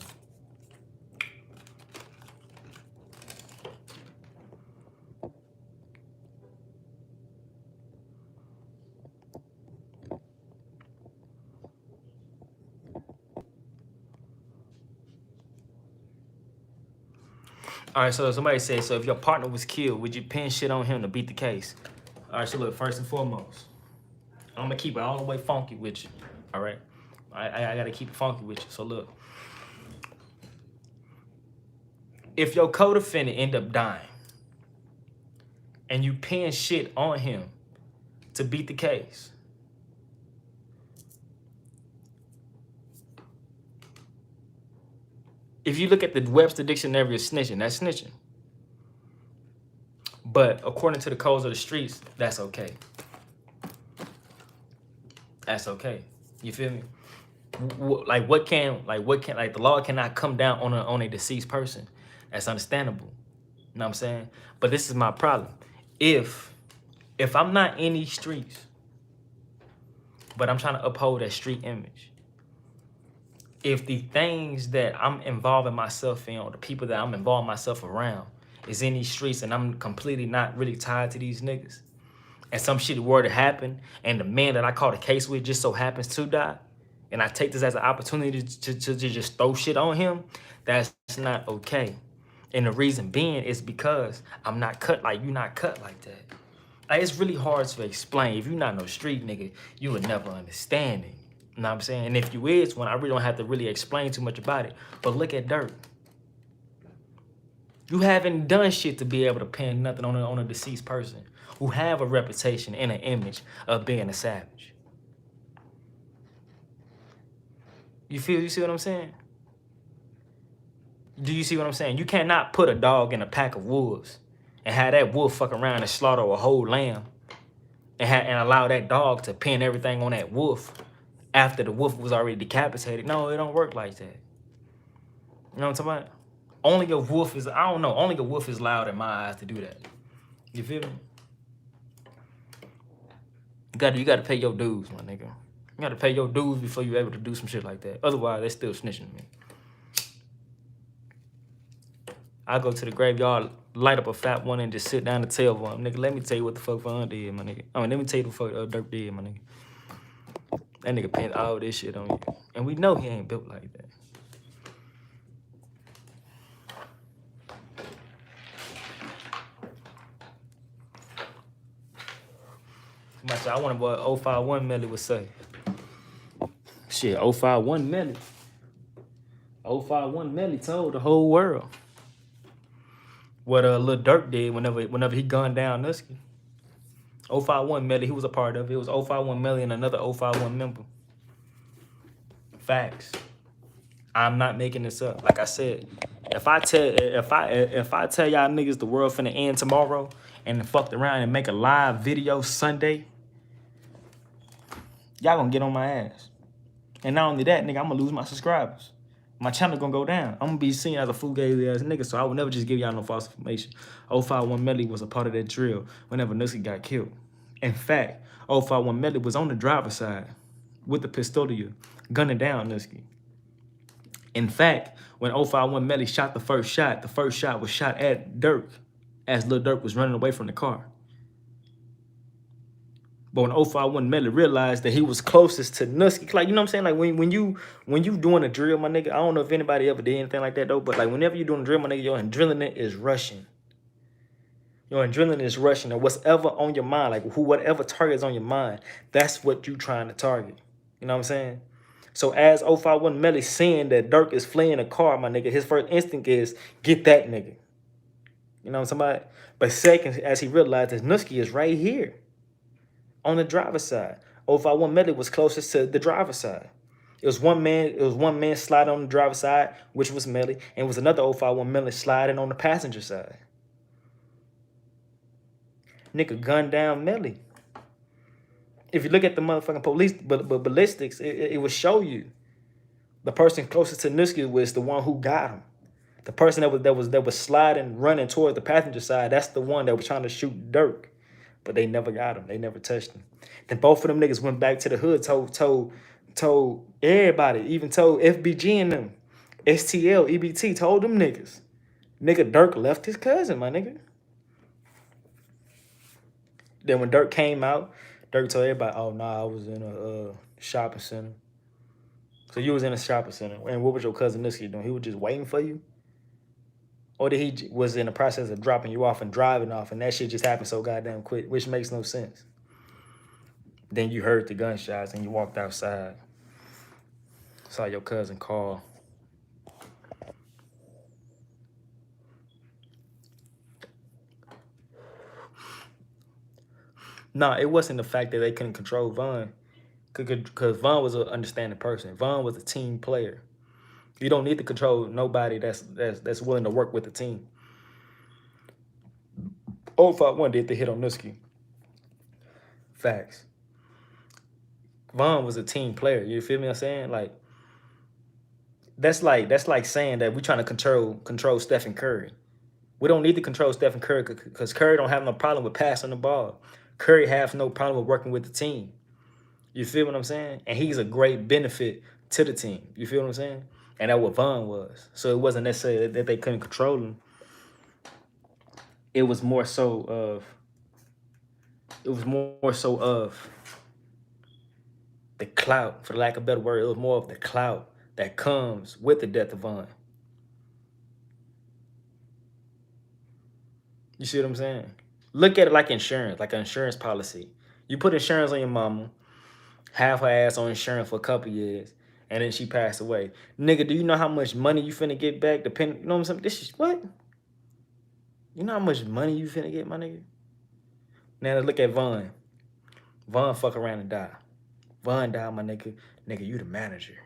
All right, so somebody said, so if your partner was killed, would you pin shit on him to beat the case? All right, so look, first and foremost, I'm gonna keep it all the way funky with you, all right? I gotta keep it funky with you, so look. If your co-defendant end up dying and you pin shit on him to beat the case, if you look at the Webster Dictionary of snitching, that's snitching. But according to the codes of the streets, that's okay. That's okay. You feel me? Like the law cannot come down on a deceased person. That's understandable. You know what I'm saying? But this is my problem. If I'm not in these streets, but I'm trying to uphold that street image, if the things that I'm involving myself in or the people that I'm involving myself around is in these streets and I'm completely not really tied to these niggas, and some shit were to happen and the man that I caught a case with just so happens to die, and I take this as an opportunity to just throw shit on him, that's not okay. And the reason being is because I'm not cut like you, not cut like that. Like, it's really hard to explain. If you're not no street nigga, you would never understand it. You know what I'm saying? And if you is one, I really don't have to really explain too much about it. But look at Durk. You haven't done shit to be able to pin nothing on a deceased person who have a reputation and an image of being a savage. You see what I'm saying? Do you see what I'm saying? You cannot put a dog in a pack of wolves and have that wolf fuck around and slaughter a whole lamb and allow that dog to pin everything on that wolf after the wolf was already decapitated. No, it don't work like that. You know what I'm talking about? Only a wolf is, I don't know, only a wolf is allowed in my eyes to do that. You feel me? You gotta pay your dues, my nigga. You gotta pay your dues before you're able to do some shit like that. Otherwise, they still snitching to me. I go to the graveyard, light up a fat one, and just sit down and tell one, nigga, let me tell you what the fuck Von did, my nigga. I mean, let me tell you what the fuck Durk did, my nigga. That nigga pinned all this shit on you. And we know he ain't built like that. I wonder what 051 Melly would say. Shit, 051 Melly. 051 Melly told the whole world what Lil Durk did whenever he gunned down Nusky. 051 Melly, he was a part of it. It was 051 Melly and another 051 member. Facts. I'm not making this up. Like I said, if I tell y'all niggas the world finna end tomorrow and fucked around and make a live video Sunday, y'all gonna get on my ass. And not only that, nigga, I'm gonna lose my subscribers. My channel gonna go down. I'm gonna be seen as a fugazi ass nigga, so I would never just give y'all no false information. 051 Melly was a part of that drill whenever Nusky got killed. In fact, 051 Melly was on the driver's side with the pistolia, gunning down Nusky. In fact, when 051 Melly shot the first shot was shot at Durk as Lil Durk was running away from the car. But when 051 Melly realized that he was closest to Nusky, like, you know what I'm saying? Like, when you doing a drill, my nigga, I don't know if anybody ever did anything like that, though, but, like, whenever you're doing a drill, my nigga, your adrenaline is rushing. Your adrenaline is rushing, or whatever on your mind, like, whatever target is on your mind, that's what you trying to target. You know what I'm saying? So as 051 Melly seeing that Durk is fleeing a car, my nigga, his first instinct is, get that nigga. You know what I'm saying? But second, as he realized that Nusky is right here on the driver's side. 051 Melly was closest to the driver's side. It was one man sliding on the driver's side, which was Melly, and it was another 051 Melly sliding on the passenger side. Nigga gunned down Melly. If you look at the motherfucking police ballistics, it will show you the person closest to Nusky was the one who got him. The person that was sliding, running toward the passenger side, that's the one that was trying to shoot Durk. But they never got him. They never touched him. Then both of them niggas went back to the hood, told everybody, even told FBG and them, STL, EBT, told them niggas. Nigga, Durk left his cousin, my nigga. Then when Durk came out, Durk told everybody, oh, nah, I was in a shopping center. So you was in a shopping center. And what was your cousin Nusky doing? He was just waiting for you? Or did he was in the process of dropping you off and driving off, and that shit just happened so goddamn quick, which makes no sense. Then you heard the gunshots and you walked outside. Saw your cousin call. Nah, it wasn't the fact that they couldn't control Von. Because Von was an understanding person. Von was a team player. You don't need to control nobody that's willing to work with the team. 051 did the hit on Nusky. Facts. Von was a team player. You feel me? I'm saying, like, that's like saying that we're trying to control Stephen Curry. We don't need to control Stephen Curry because Curry don't have no problem with passing the ball. Curry has no problem with working with the team. You feel what I'm saying? And he's a great benefit to the team. You feel what I'm saying? And that's what Von was. So it wasn't necessarily that they couldn't control him. It was more so of the clout, for lack of a better word. It was more of the clout that comes with the death of Von. You see what I'm saying? Look at it like insurance, like an insurance policy. You put insurance on your mama, have her ass on insurance for a couple years, and then she passed away. Nigga, do you know how much money you finna get back? Depending, you know what I'm saying? This is what? You know how much money you finna get, my nigga? Now let's look at Von. Von fuck around and die. Von died, my nigga. Nigga, you the manager.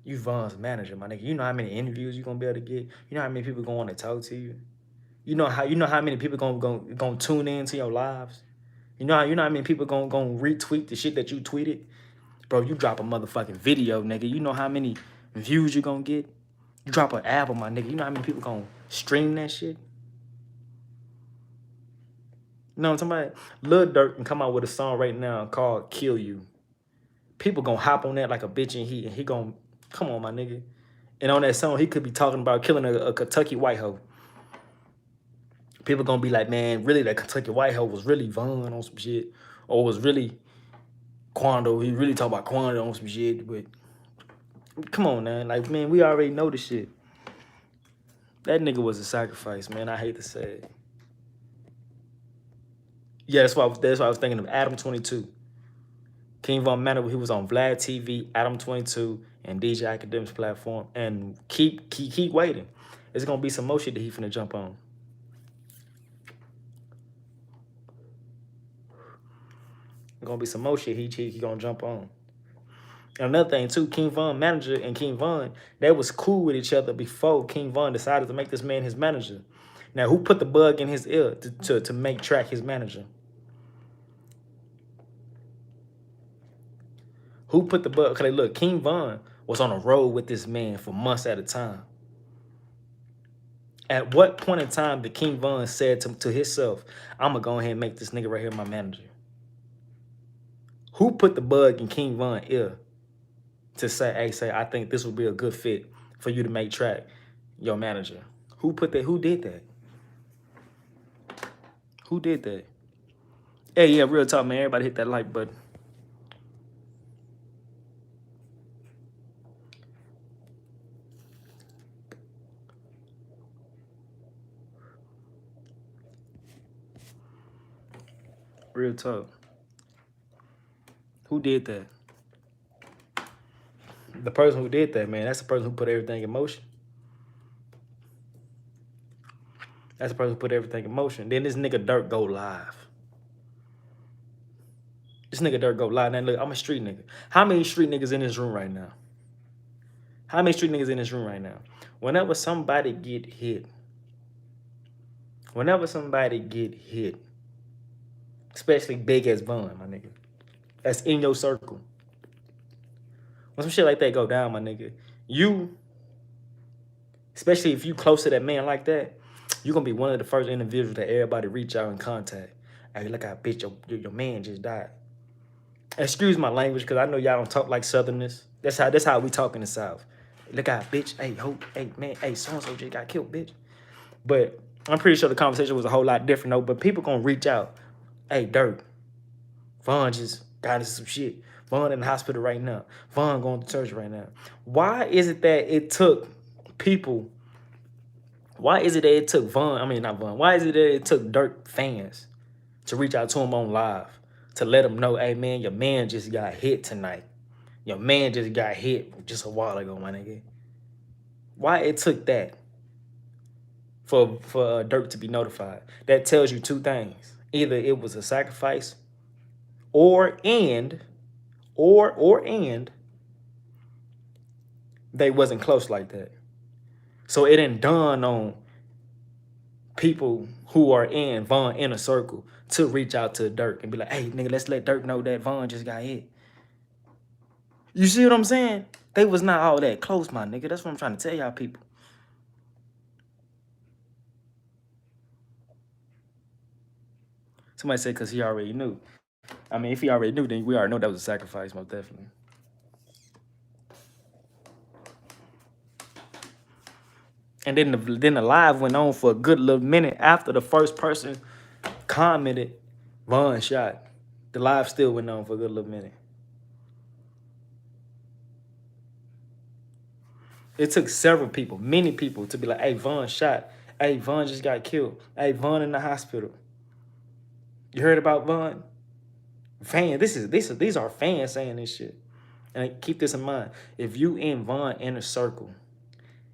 You Von's manager, my nigga. You know how many interviews you gonna be able to get? You know how many people gonna want to talk to you? You know how many people gonna tune in to your lives? You know how many people gonna retweet the shit that you tweeted? Bro, you drop a motherfucking video, nigga. You know how many views you gonna get? You drop an album, my nigga. You know how many people gonna stream that shit? You know what I'm talking about? Lil Durk can come out with a song right now called Kill You. People gonna hop on that like a bitch in heat, and he gonna, come on, my nigga. And on that song, he could be talking about killing a Kentucky white hoe. People gonna be like, man, really that Kentucky white hoe was really Von on some shit. Or was really Quando. He really talk about Quando on some shit. But come on, man. Like, man, we already know the shit. That nigga was a sacrifice, man. I hate to say it. Yeah, that's why I was thinking of Adam 22. King Von Manuel, he was on Vlad TV, Adam 22, and DJ Academics platform. And keep waiting. It's gonna be some more shit that he finna jump on. It's gonna be some more shit he gonna jump on. And another thing too, King Von manager and King Von, they was cool with each other before King Von decided to make this man his manager. Now, who put the bug in his ear to make Track his manager? Who put the bug? Okay, look, King Von was on a road with this man for months at a time. At what point in time did King Von said to himself, I'm gonna go ahead and make this nigga right here my manager? Who put the bug in King Von ear to say, hey, I think this would be a good fit for you to make Track your manager? Who put that? Who did that? Who did that? Hey, yeah, real talk, man. Everybody hit that like button. Real talk. Who did that? The person who did that, man, that's the person who put everything in motion. That's the person who put everything in motion. Then this nigga Durk go live. This nigga Durk go live. Now look, I'm a street nigga. How many street niggas in this room right now? How many street niggas in this room right now? Whenever somebody get hit, especially big as Von, my nigga, that's in your circle. When some shit like that go down, my nigga, you, especially if you close to that man like that, you're gonna be one of the first individuals that everybody reach out and contact. Hey, look how bitch your man just died. Excuse my language, cause I know y'all don't talk like Southerners. That's how we talk in the South. Look how bitch, hey man, hey so and so just got killed, bitch. But I'm pretty sure the conversation was a whole lot different though. But people gonna reach out. Hey, Durk, Von just got into some shit. Von in the hospital right now. Von going to church right now. Why is it that it took people? Why is it that it took Von? I mean, not Von. Why is it that it took Durk fans to reach out to him on live to let him know, hey man, your man just got hit tonight. Your man just got hit just a while ago, my nigga. Why it took that for Durk to be notified? That tells you two things. Either it was a sacrifice, or they wasn't close like that. So it didn't dawn on people who are in Von inner circle to reach out to Durk and be like, hey nigga, let's let Durk know that Von just got hit. You see what I'm saying? They was not all that close, my nigga. That's what I'm trying to tell y'all people. Somebody said because he already knew. I mean, if he already knew, then we already know that was a sacrifice, most definitely. And then the live went on for a good little minute after the first person commented Von shot. The live still went on for a good little minute. It took several people, many people, to be like, hey, Von shot. Hey, Von just got killed. Hey, Von in the hospital. You heard about Von? Fans, these are fans saying this shit. And keep this in mind. If you in Von inner circle,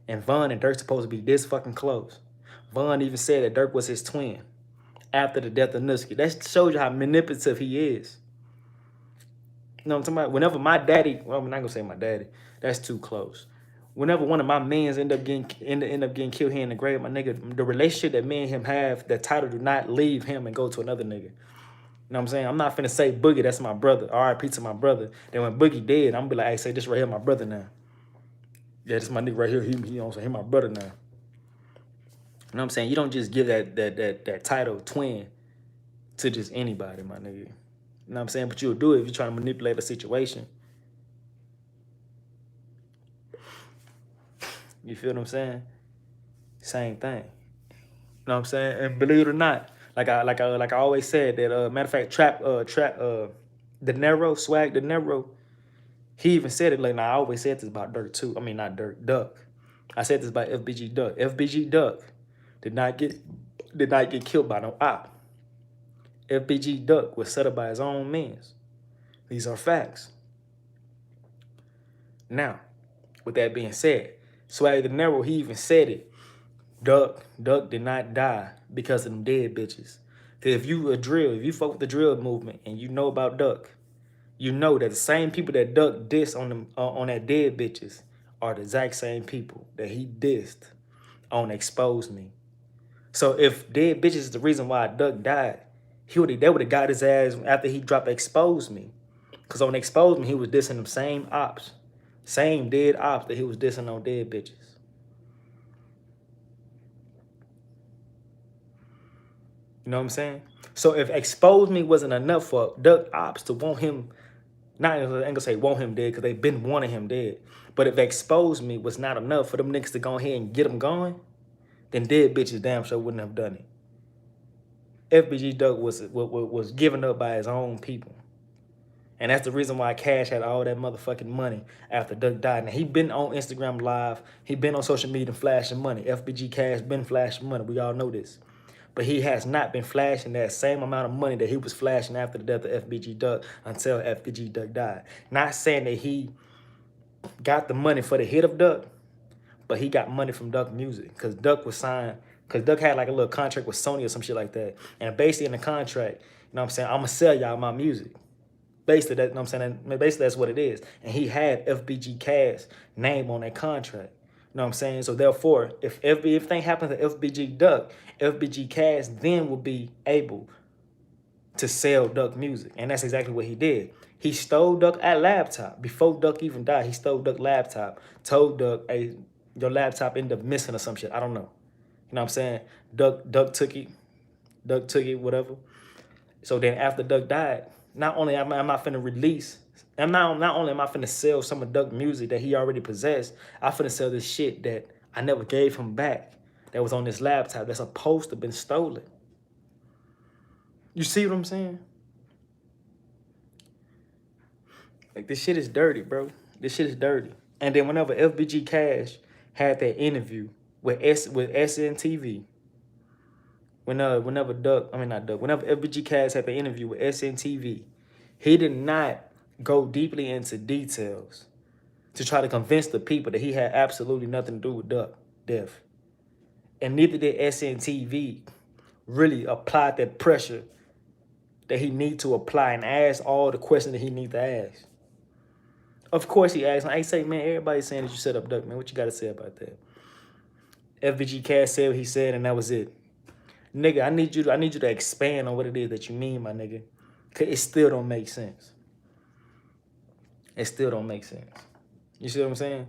and Von and Durk supposed to be this fucking close. Von even said that Durk was his twin after the death of Nusky. That shows you how manipulative he is. You know what I'm talking about? Whenever my daddy, well, I'm not gonna say my daddy, that's too close. Whenever one of my mans end up getting killed here in the grave, my nigga, the relationship that me and him have, the title do not leave him and go to another nigga. You know what I'm saying? I'm not finna say Boogie, that's my brother. R.I.P. to my brother. Then when Boogie dead, I'm gonna be like, hey, say this right here, my brother now. Yeah, this my nigga right here. He you know, he my brother now. You know what I'm saying? You don't just give that title twin to just anybody, my nigga. You know what I'm saying? But you'll do it if you're trying to manipulate a situation. You feel what I'm saying? Same thing. You know what I'm saying? And believe it or not, like I always said that matter of fact, De Niro, Swag De Niro, he even said it like, now I always said this about Durk too. I mean not Durk, Duck. I said this about FBG Duck. FBG Duck did not get killed by no op. FBG Duck was set up by his own means. These are facts. Now, with that being said, Swag De Niro, he even said it. Duck did not die because of them dead bitches. Cause if you fuck with the drill movement and you know about Duck, you know that the same people that Duck dissed on them on that dead bitches are the exact same people that he dissed on Expose Me. So if dead bitches is the reason why Duck died, they would have got his ass after he dropped Expose Me. Cause on Expose Me, he was dissing them same ops. Same dead ops that he was dissing on dead bitches. You know what I'm saying? So if Expose Me wasn't enough for Duck Ops to want him, not I ain't gonna say want him dead because they been wanting him dead. But if Expose Me was not enough for them niggas to go ahead and get him going, then dead bitches damn sure wouldn't have done it. FBG Duck was given up by his own people. And that's the reason why Cash had all that motherfucking money after Duck died. Now, he been on Instagram Live. He been on social media flashing money. FBG Cash been flashing money. We all know this. But he has not been flashing that same amount of money that he was flashing after the death of FBG Duck until FBG Duck died. Not saying that he got the money for the hit of Duck, but he got money from Duck Music because Duck was signed, because Duck had like a little contract with Sony or some shit like that. And basically in the contract, you know what I'm saying, I'm going to sell y'all my music. Basically, that, you know what I'm saying? Basically, that's what it is. And he had FBG Cash name on that contract. You know what I'm saying? So therefore, if everything happens to FBG Duck, FBG Cash then will be able to sell Duck music. And that's exactly what he did. He stole Duck at laptop. Before Duck even died, he stole Duck laptop. Told Duck, hey, your laptop ended up missing or some shit. I don't know. You know what I'm saying? Duck took it. Duck took it, whatever. So then after Duck died, not only am I finna release, not only am I finna sell some of Duck music that he already possessed, I finna sell this shit that I never gave him back that was on this laptop that's supposed to have been stolen. You see what I'm saying? Like, this shit is dirty, bro. This shit is dirty. And then whenever FBG Cash had that interview with SNTV, whenever FBG Cash had the interview with SNTV, he did not go deeply into details to try to convince the people that he had absolutely nothing to do with Duck death. And neither did SNTV really apply that pressure that he need to apply and ask all the questions that he need to ask. Of course he asked, I say, man, everybody's saying that you set up Duck, man. What you got to say about that? FBG Cash said what he said, and that was it. Nigga, I need you to expand on what it is that you mean, my nigga. Cause it still don't make sense. It still don't make sense. You see what I'm saying?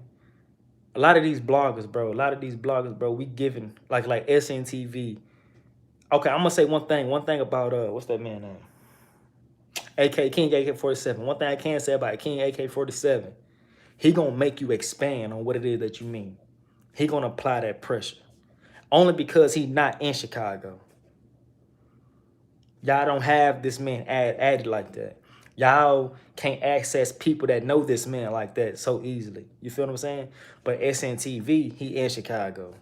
A lot of these bloggers, bro, we giving like SNTV. Okay, I'm gonna say one thing about what's that man name? King AK-47. One thing I can say about King AK-47, he gonna make you expand on what it is that you mean. He gonna apply that pressure. Only because he not in Chicago. Y'all don't have this man added like that. Y'all can't access people that know this man like that so easily. You feel what I'm saying? But SNTV, he in Chicago.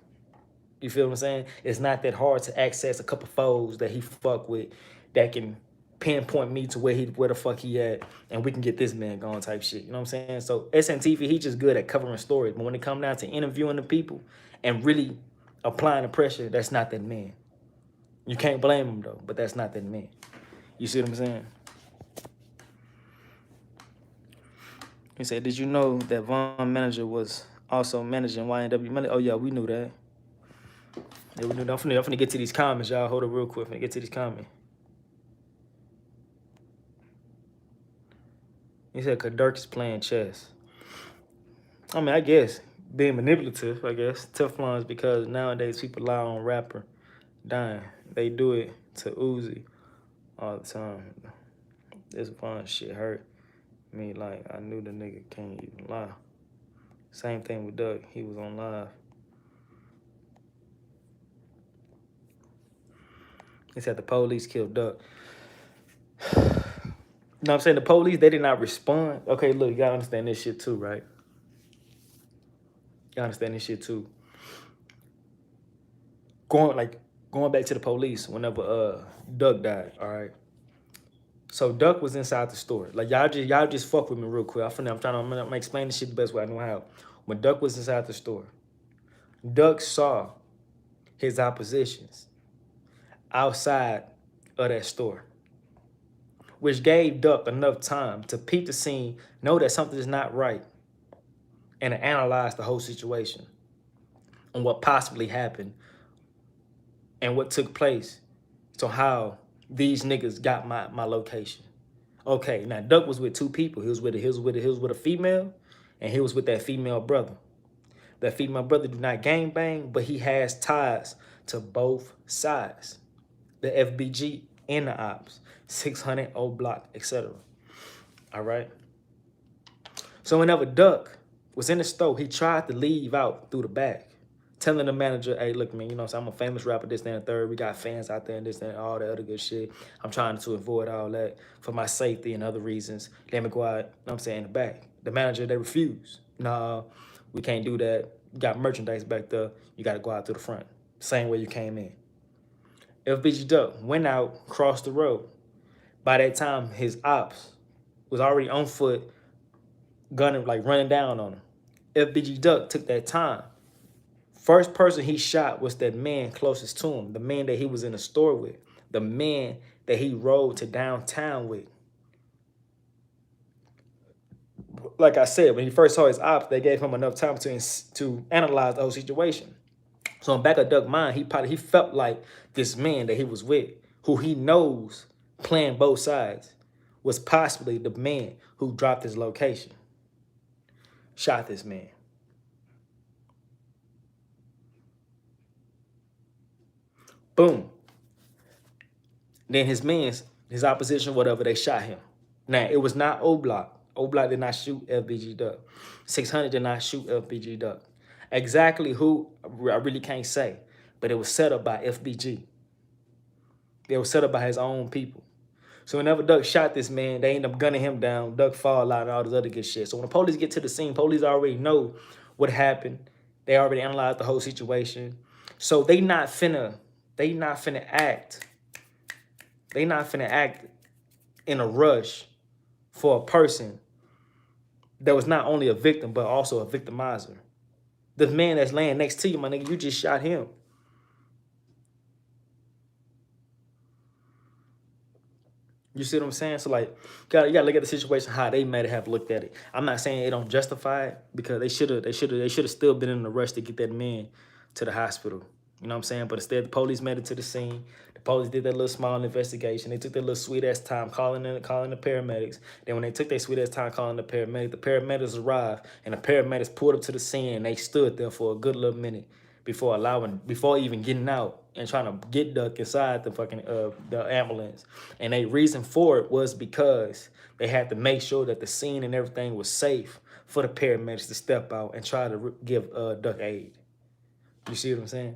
You feel what I'm saying? It's not that hard to access a couple foes that he fuck with that can pinpoint me to where the fuck he at, and we can get this man going type shit. You know what I'm saying? So SNTV, he just good at covering stories. But when it come down to interviewing the people and really applying the pressure, that's not that man. You can't blame him though, but that's not that man. You see what I'm saying? He said, did you know that Von Manager was also managing YNW Money? Oh yeah, we knew that. Yeah, we knew that. I'm finna get to these comments, y'all. Hold up real quick. I'm finna get to these comments. He said, cause Durk is playing chess. I mean, I guess being manipulative, I guess. Teflon's because nowadays people lie on rapper dying. They do it to Uzi all the time. This Von shit hurt me like I knew the nigga can't even lie. Same thing with Doug. He was on live. He said the police killed Duck. You know what I'm saying? The police, they did not respond. Okay, look, you gotta understand this shit too, right? You gotta understand this shit too. Going back to the police whenever Duck died, all right? So Duck was inside the store. Like y'all just fuck with me real quick. I'm gonna explain this shit the best way I know how. When Duck was inside the store, Duck saw his oppositions outside of that store, which gave Duck enough time to peep the scene, know that something is not right, and to analyze the whole situation and what possibly happened and what took place. So how these niggas got my location. Okay, now Duck was with two people. He was with a female, and he was with that female brother. That female brother do not gang bang, but he has ties to both sides, the FBG and the ops, 600 O Block, etc. All right. So whenever Duck was in the store, he tried to leave out through the back, telling the manager, hey, look, man, you know what I'm saying? I'm a famous rapper, this, that, and the third. We got fans out there and this, and all that other good shit. I'm trying to avoid all that for my safety and other reasons. Let me go out, you know what I'm saying, in the back. The manager, they refused. No, we can't do that. You got merchandise back there. You got to go out to the front. Same way you came in. FBG Duck went out, crossed the road. By that time, his ops was already on foot, gunning, like running down on him. FBG Duck took that time. First person he shot was that man closest to him, the man that he was in the store with, the man that he rode to downtown with. Like I said, when he first saw his ops, they gave him enough time to analyze the whole situation. So in back of Duck's mind, he felt like this man that he was with, who he knows playing both sides, was possibly the man who dropped his location, shot this man. Boom. Then his opposition, whatever, they shot him. Now, it was not O Block. O Block did not shoot FBG Duck. 600 did not shoot FBG Duck. Exactly who, I really can't say, but it was set up by FBG. It was set up by his own people. So whenever Duck shot this man, they end up gunning him down. Duck fall out and all this other good shit. So when the police get to the scene, police already know what happened. They already analyzed the whole situation. So they not finna act. They not finna act in a rush for a person that was not only a victim, but also a victimizer. The man that's laying next to you, my nigga, you just shot him. You see what I'm saying? So like, you gotta look at the situation how they might have looked at it. I'm not saying they don't justify it, because they should have still been in a rush to get that man to the hospital. You know what I'm saying? But instead, the police made it to the scene. The police did that little small investigation. They took their little sweet ass time calling the paramedics. Then when they took their sweet ass time calling the paramedics arrived, and the paramedics pulled up to the scene, and they stood there for a good little minute before even getting out and trying to get Duck inside the fucking the ambulance. And a reason for it was because they had to make sure that the scene and everything was safe for the paramedics to step out and try to give Duck aid. You see what I'm saying?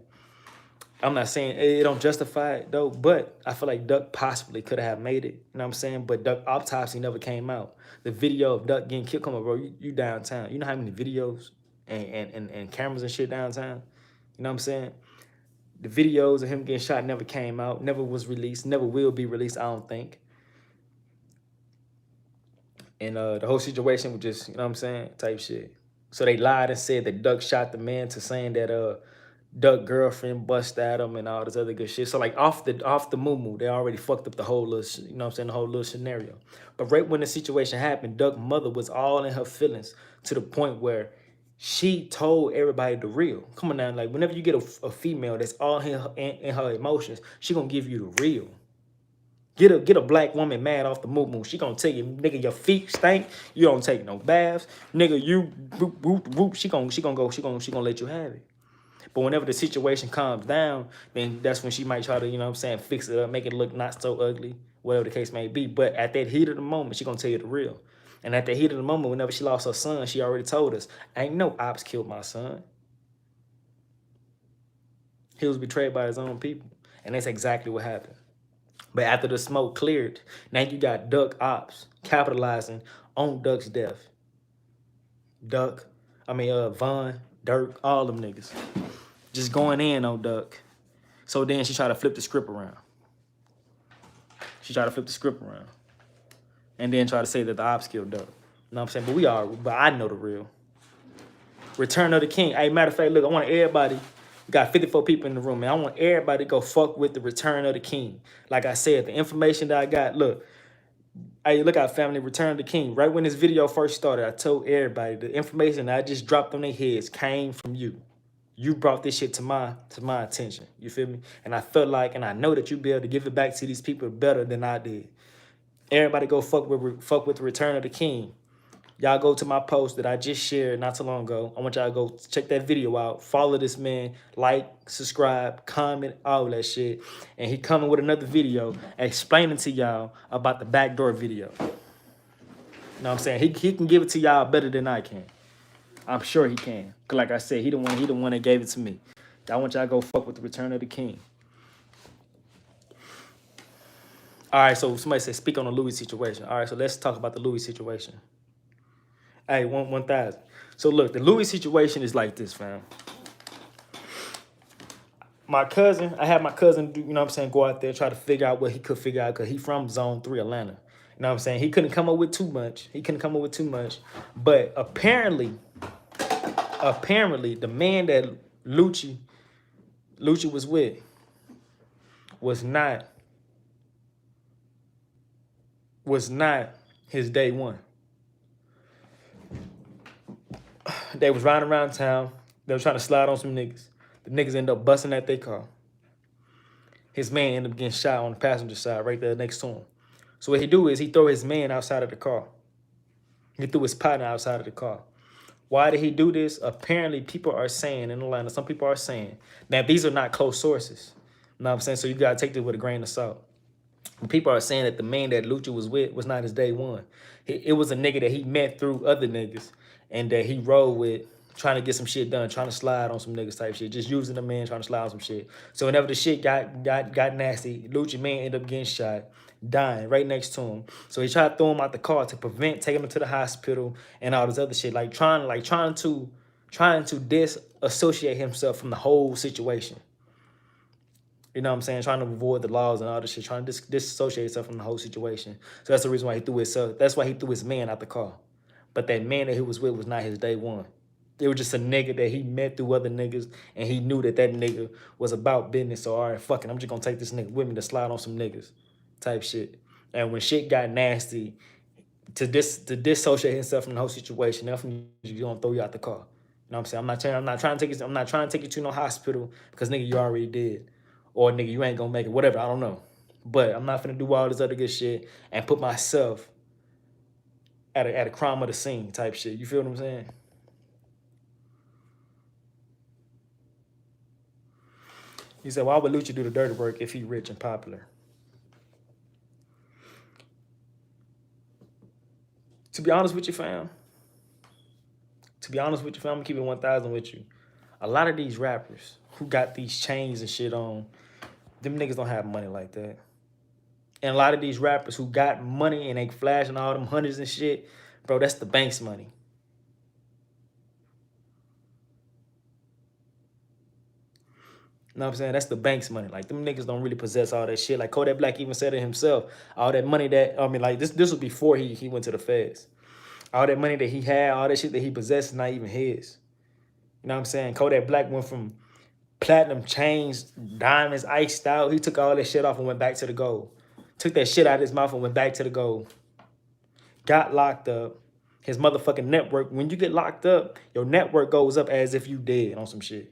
I'm not saying it don't justify it though, but I feel like Duck possibly could have made it. You know what I'm saying? But Duck autopsy never came out. The video of Duck getting killed, come on, bro, you downtown. You know how many videos and cameras and shit downtown? You know what I'm saying? The videos of him getting shot never came out, never was released, never will be released, I don't think. And the whole situation was just, you know what I'm saying, type shit. So they lied and said that Duck shot the man, to saying that Duck girlfriend bust at him and all this other good shit. So like off the moo, they already fucked up the whole little, you know what I'm saying, the whole little scenario. But right when the situation happened, Duck's mother was all in her feelings, to the point where she told everybody the real. Come on now, like whenever you get a female that's all in her emotions, she gonna give you the real. Get a black woman mad off the moo. She gonna tell you, nigga, your feet stink. You don't take no baths, nigga. You whoop. She gonna let you have it. But whenever the situation calms down, then that's when she might try to, you know what I'm saying, fix it up, make it look not so ugly, whatever the case may be. But at that heat of the moment, she gonna tell you the real. And at the heat of the moment, whenever she lost her son, she already told us, ain't no ops killed my son. He was betrayed by his own people. And that's exactly what happened. But after the smoke cleared, now you got Duck Ops capitalizing on Duck's death. Von, Durk, all them niggas. Just going in on Duck. So then she tried to flip the script around. She tried to flip the script around. And then try to say that the ops killed Duck. You know what I'm saying? But I know the real. Return of the King. Hey, matter of fact, look, I want everybody, we got 54 people in the room, man. I want everybody to go fuck with the Return of the King. Like I said, the information that I got, look, hey, look out, family, Return of the King. Right when this video first started, I told everybody the information that I just dropped on their heads came from you. You brought this shit to my attention. You feel me? And I felt like, and I know that you be able to give it back to these people better than I did. Everybody go fuck with the Return of the King. Y'all go to my post that I just shared not too long ago. I want y'all to go check that video out. Follow this man, like, subscribe, comment, all that shit. And he coming with another video explaining to y'all about the backdoor video. You know what I'm saying? He can give it to y'all better than I can. I'm sure he can. Cause like I said, he the one that gave it to me. I want y'all to go fuck with the Return of the King. All right, so somebody said speak on the Louis situation. All right, so let's talk about the Louis situation. Hey, 1,000. So look, the Louis situation is like this, fam. I had my cousin, you know what I'm saying, go out there, try to figure out what he could figure out, because he from Zone 3, Atlanta. You know what I'm saying? He couldn't come up with too much. But apparently, the man that Lucci was with was not his day one. They was riding around town. They were trying to slide on some niggas. The niggas ended up busting at their car. His man ended up getting shot on the passenger side right there next to him. So what he do is he throw his man outside of the car. He threw his partner outside of the car. Why did he do this? Apparently, people are saying in Atlanta, some people are saying that these are not close sources. You know what I'm saying? So you got to take this with a grain of salt. People are saying that the man that Lucci was with was not his day one. It was a nigga that he met through other niggas and that he rode with, trying to get some shit done, trying to slide on some niggas type shit, just using the man, trying to slide on some shit. So whenever the shit got nasty, Lucci man ended up getting shot, dying right next to him. So he tried to throw him out the car to prevent taking him to the hospital and all this other shit, trying to disassociate himself from the whole situation. You know what I'm saying? Trying to avoid the laws and all this shit, trying to disassociate himself from the whole situation. So that's the reason why he threw his man out the car. But that man that he was with was not his day one. It was just a nigga that he met through other niggas, and he knew that nigga was about business. So all right, fuck it, I'm just gonna take this nigga with me to slide on some niggas, type shit. And when shit got nasty, to dissociate himself from the whole situation, that's when you gonna throw you out the car. You know what I'm saying? I'm not trying to take you to no hospital because nigga, you already dead. Or nigga, you ain't gonna make it, whatever, I don't know. But I'm not finna do all this other good shit and put myself at a crime of the scene type shit. You feel what I'm saying? He said, why would Lucci do the dirty work if he rich and popular? To be honest with you, fam, I'm gonna keep it 1,000 with you. A lot of these rappers who got these chains and shit on, them niggas don't have money like that. And a lot of these rappers who got money and they flashing all them hundreds and shit, bro, that's the bank's money. You know what I'm saying? That's the bank's money. Like, them niggas don't really possess all that shit. Like, Kodak Black even said it himself. All that money that, this was before he went to the feds. All that money that he had, all that shit that he possessed is not even his. You know what I'm saying? Kodak Black went from platinum chains, diamonds, iced out. He took all that shit off and went back to the gold. Took that shit out of his mouth and went back to the gold. Got locked up. His motherfucking network, when you get locked up, your network goes up as if you dead on some shit.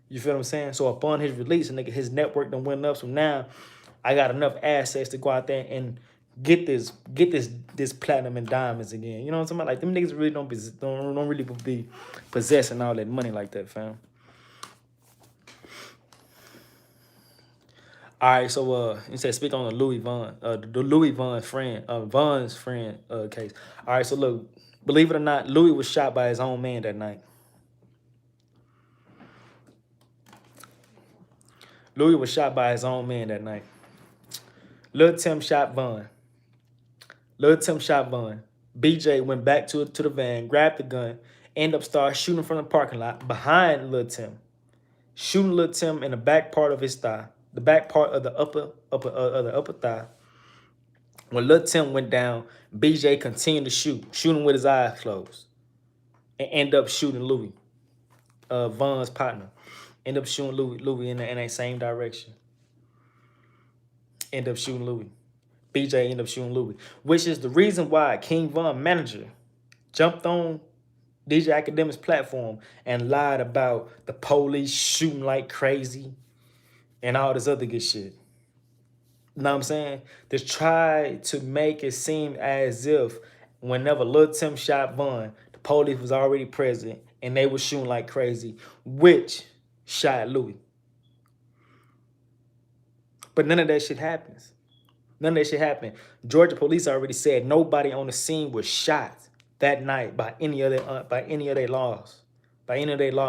You feel what I'm saying? So upon his release, nigga, his network done went up. So now I got enough assets to go out there and get this platinum and diamonds again. You know what I'm saying? Like, them niggas really don't really be possessing all that money like that, fam. All right, so you said speak on the Louis Von's friend case. All right, so look, believe it or not, Louis was shot by his own man that night. Louis was shot by his own man that night. Lil Tim shot Von. Lil Tim shot Von. BJ went back to the van, grabbed the gun, ended up start shooting from the parking lot behind Lil Tim, shooting Lil Tim in the back part of his thigh, the back part of the upper thigh. When Lil Tim went down, BJ continued to shoot, shooting with his eyes closed, and end up shooting Louis, Von's partner. End up shooting Louis in that same direction. End up shooting Louis. BJ ended up shooting Louis, which is the reason why King Von manager jumped on DJ Academic's platform and lied about the police shooting like crazy and all this other good shit. You know what I'm saying? To try to make it seem as if whenever Lil Tim shot Von, the police was already present and they were shooting like crazy, which shot Louis. But none of that shit happens. None of that shit happened. Georgia police already said nobody on the scene was shot that night by any of their law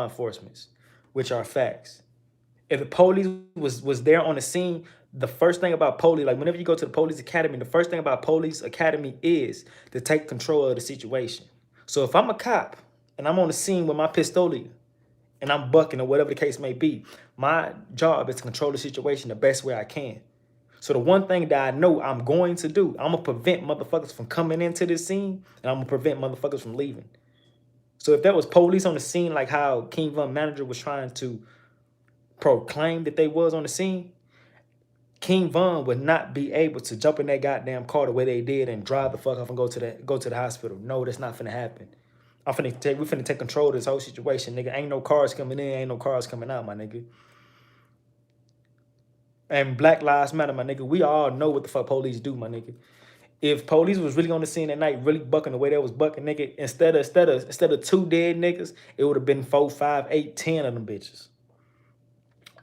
enforcements, which are facts. If the police was there on the scene, the first thing about police, like whenever you go to the police academy, the first thing about police academy is to take control of the situation. So if I'm a cop and I'm on the scene with my pistolia and I'm bucking or whatever the case may be, my job is to control the situation the best way I can. So the one thing that I know I'm going to do, I'm gonna prevent motherfuckers from coming into this scene, and I'm gonna prevent motherfuckers from leaving. So if there was police on the scene, like how King Von manager was trying to proclaim that they was on the scene, King Von would not be able to jump in that goddamn car the way they did and drive the fuck off and go to the hospital. No, that's not finna happen. We finna take control of this whole situation, nigga. Ain't no cars coming in, ain't no cars coming out, my nigga. And Black Lives Matter, my nigga. We all know what the fuck police do, my nigga. If police was really on the scene at night, really bucking the way they was bucking, nigga, instead of 2 dead niggas, it would have been 4, 5, 8, 10 of them bitches.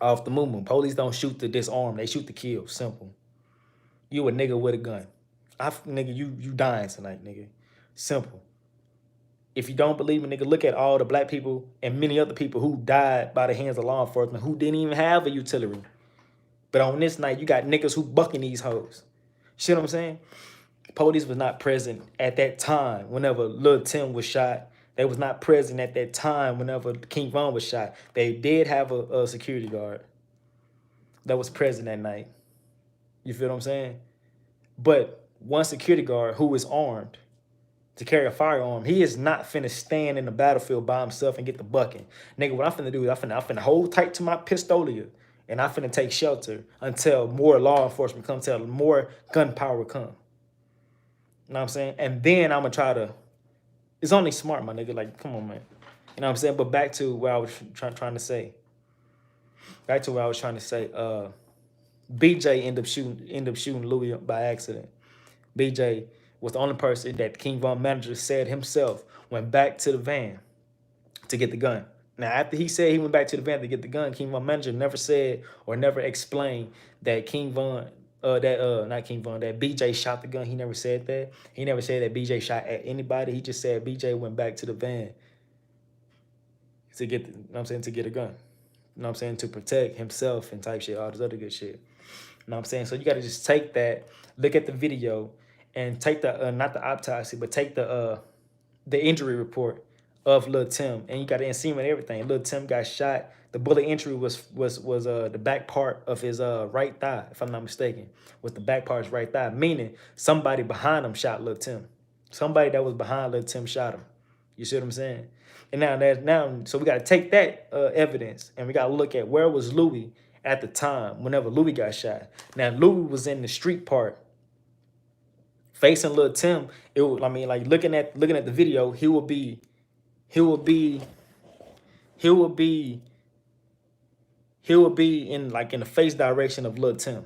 Off the moo. Police don't shoot to disarm, they shoot to kill. Simple. You a nigga with a gun. Nigga, you dying tonight, nigga. Simple. If you don't believe me, nigga, look at all the black people and many other people who died by the hands of law enforcement who didn't even have a utility. But on this night, you got niggas who bucking these hoes. See what I'm saying? Police was not present at that time whenever Lil Tim was shot. They was not present at that time whenever King Von was shot. They did have a security guard that was present that night. You feel what I'm saying? But one security guard who is armed to carry a firearm, he is not finna stand in the battlefield by himself and get the bucking. Nigga, what I'm finna do is I'm finna hold tight to my pistolia and I'm finna take shelter until more law enforcement come, until more gunpower come. You know what I'm saying? And then I'm gonna try to, it's only smart, my nigga. Like, come on, man. You know what I'm saying? But back to what I was trying to say. BJ ended up shooting Louis by accident. BJ was the only person that King Von manager said himself went back to the van to get the gun. Now, after he said he went back to the van to get the gun, King Von manager never said or never explained that that BJ shot the gun. He never said that. He never said that BJ shot at anybody. He just said BJ went back to the van to get, to get a gun. You know what I'm saying? To protect himself and type shit, all this other good shit. You know what I'm saying? So you got to just take that, look at the video, and take the, not the autopsy, but take the injury report of Lil Tim, and you got to see him and everything. Lil Tim got shot. The bullet entry was the back part of his right thigh, if I'm not mistaken. Was the back part of his right thigh, meaning somebody behind him shot Lil Tim. Somebody that was behind Lil Tim shot him. You see what I'm saying? And now, so we got to take that evidence and we got to look at where was Louis at the time whenever Louis got shot. Now, Louis was in the street part facing Lil Tim. It was, I mean, like looking at the video, he would be in like in the face direction of Lil Tim.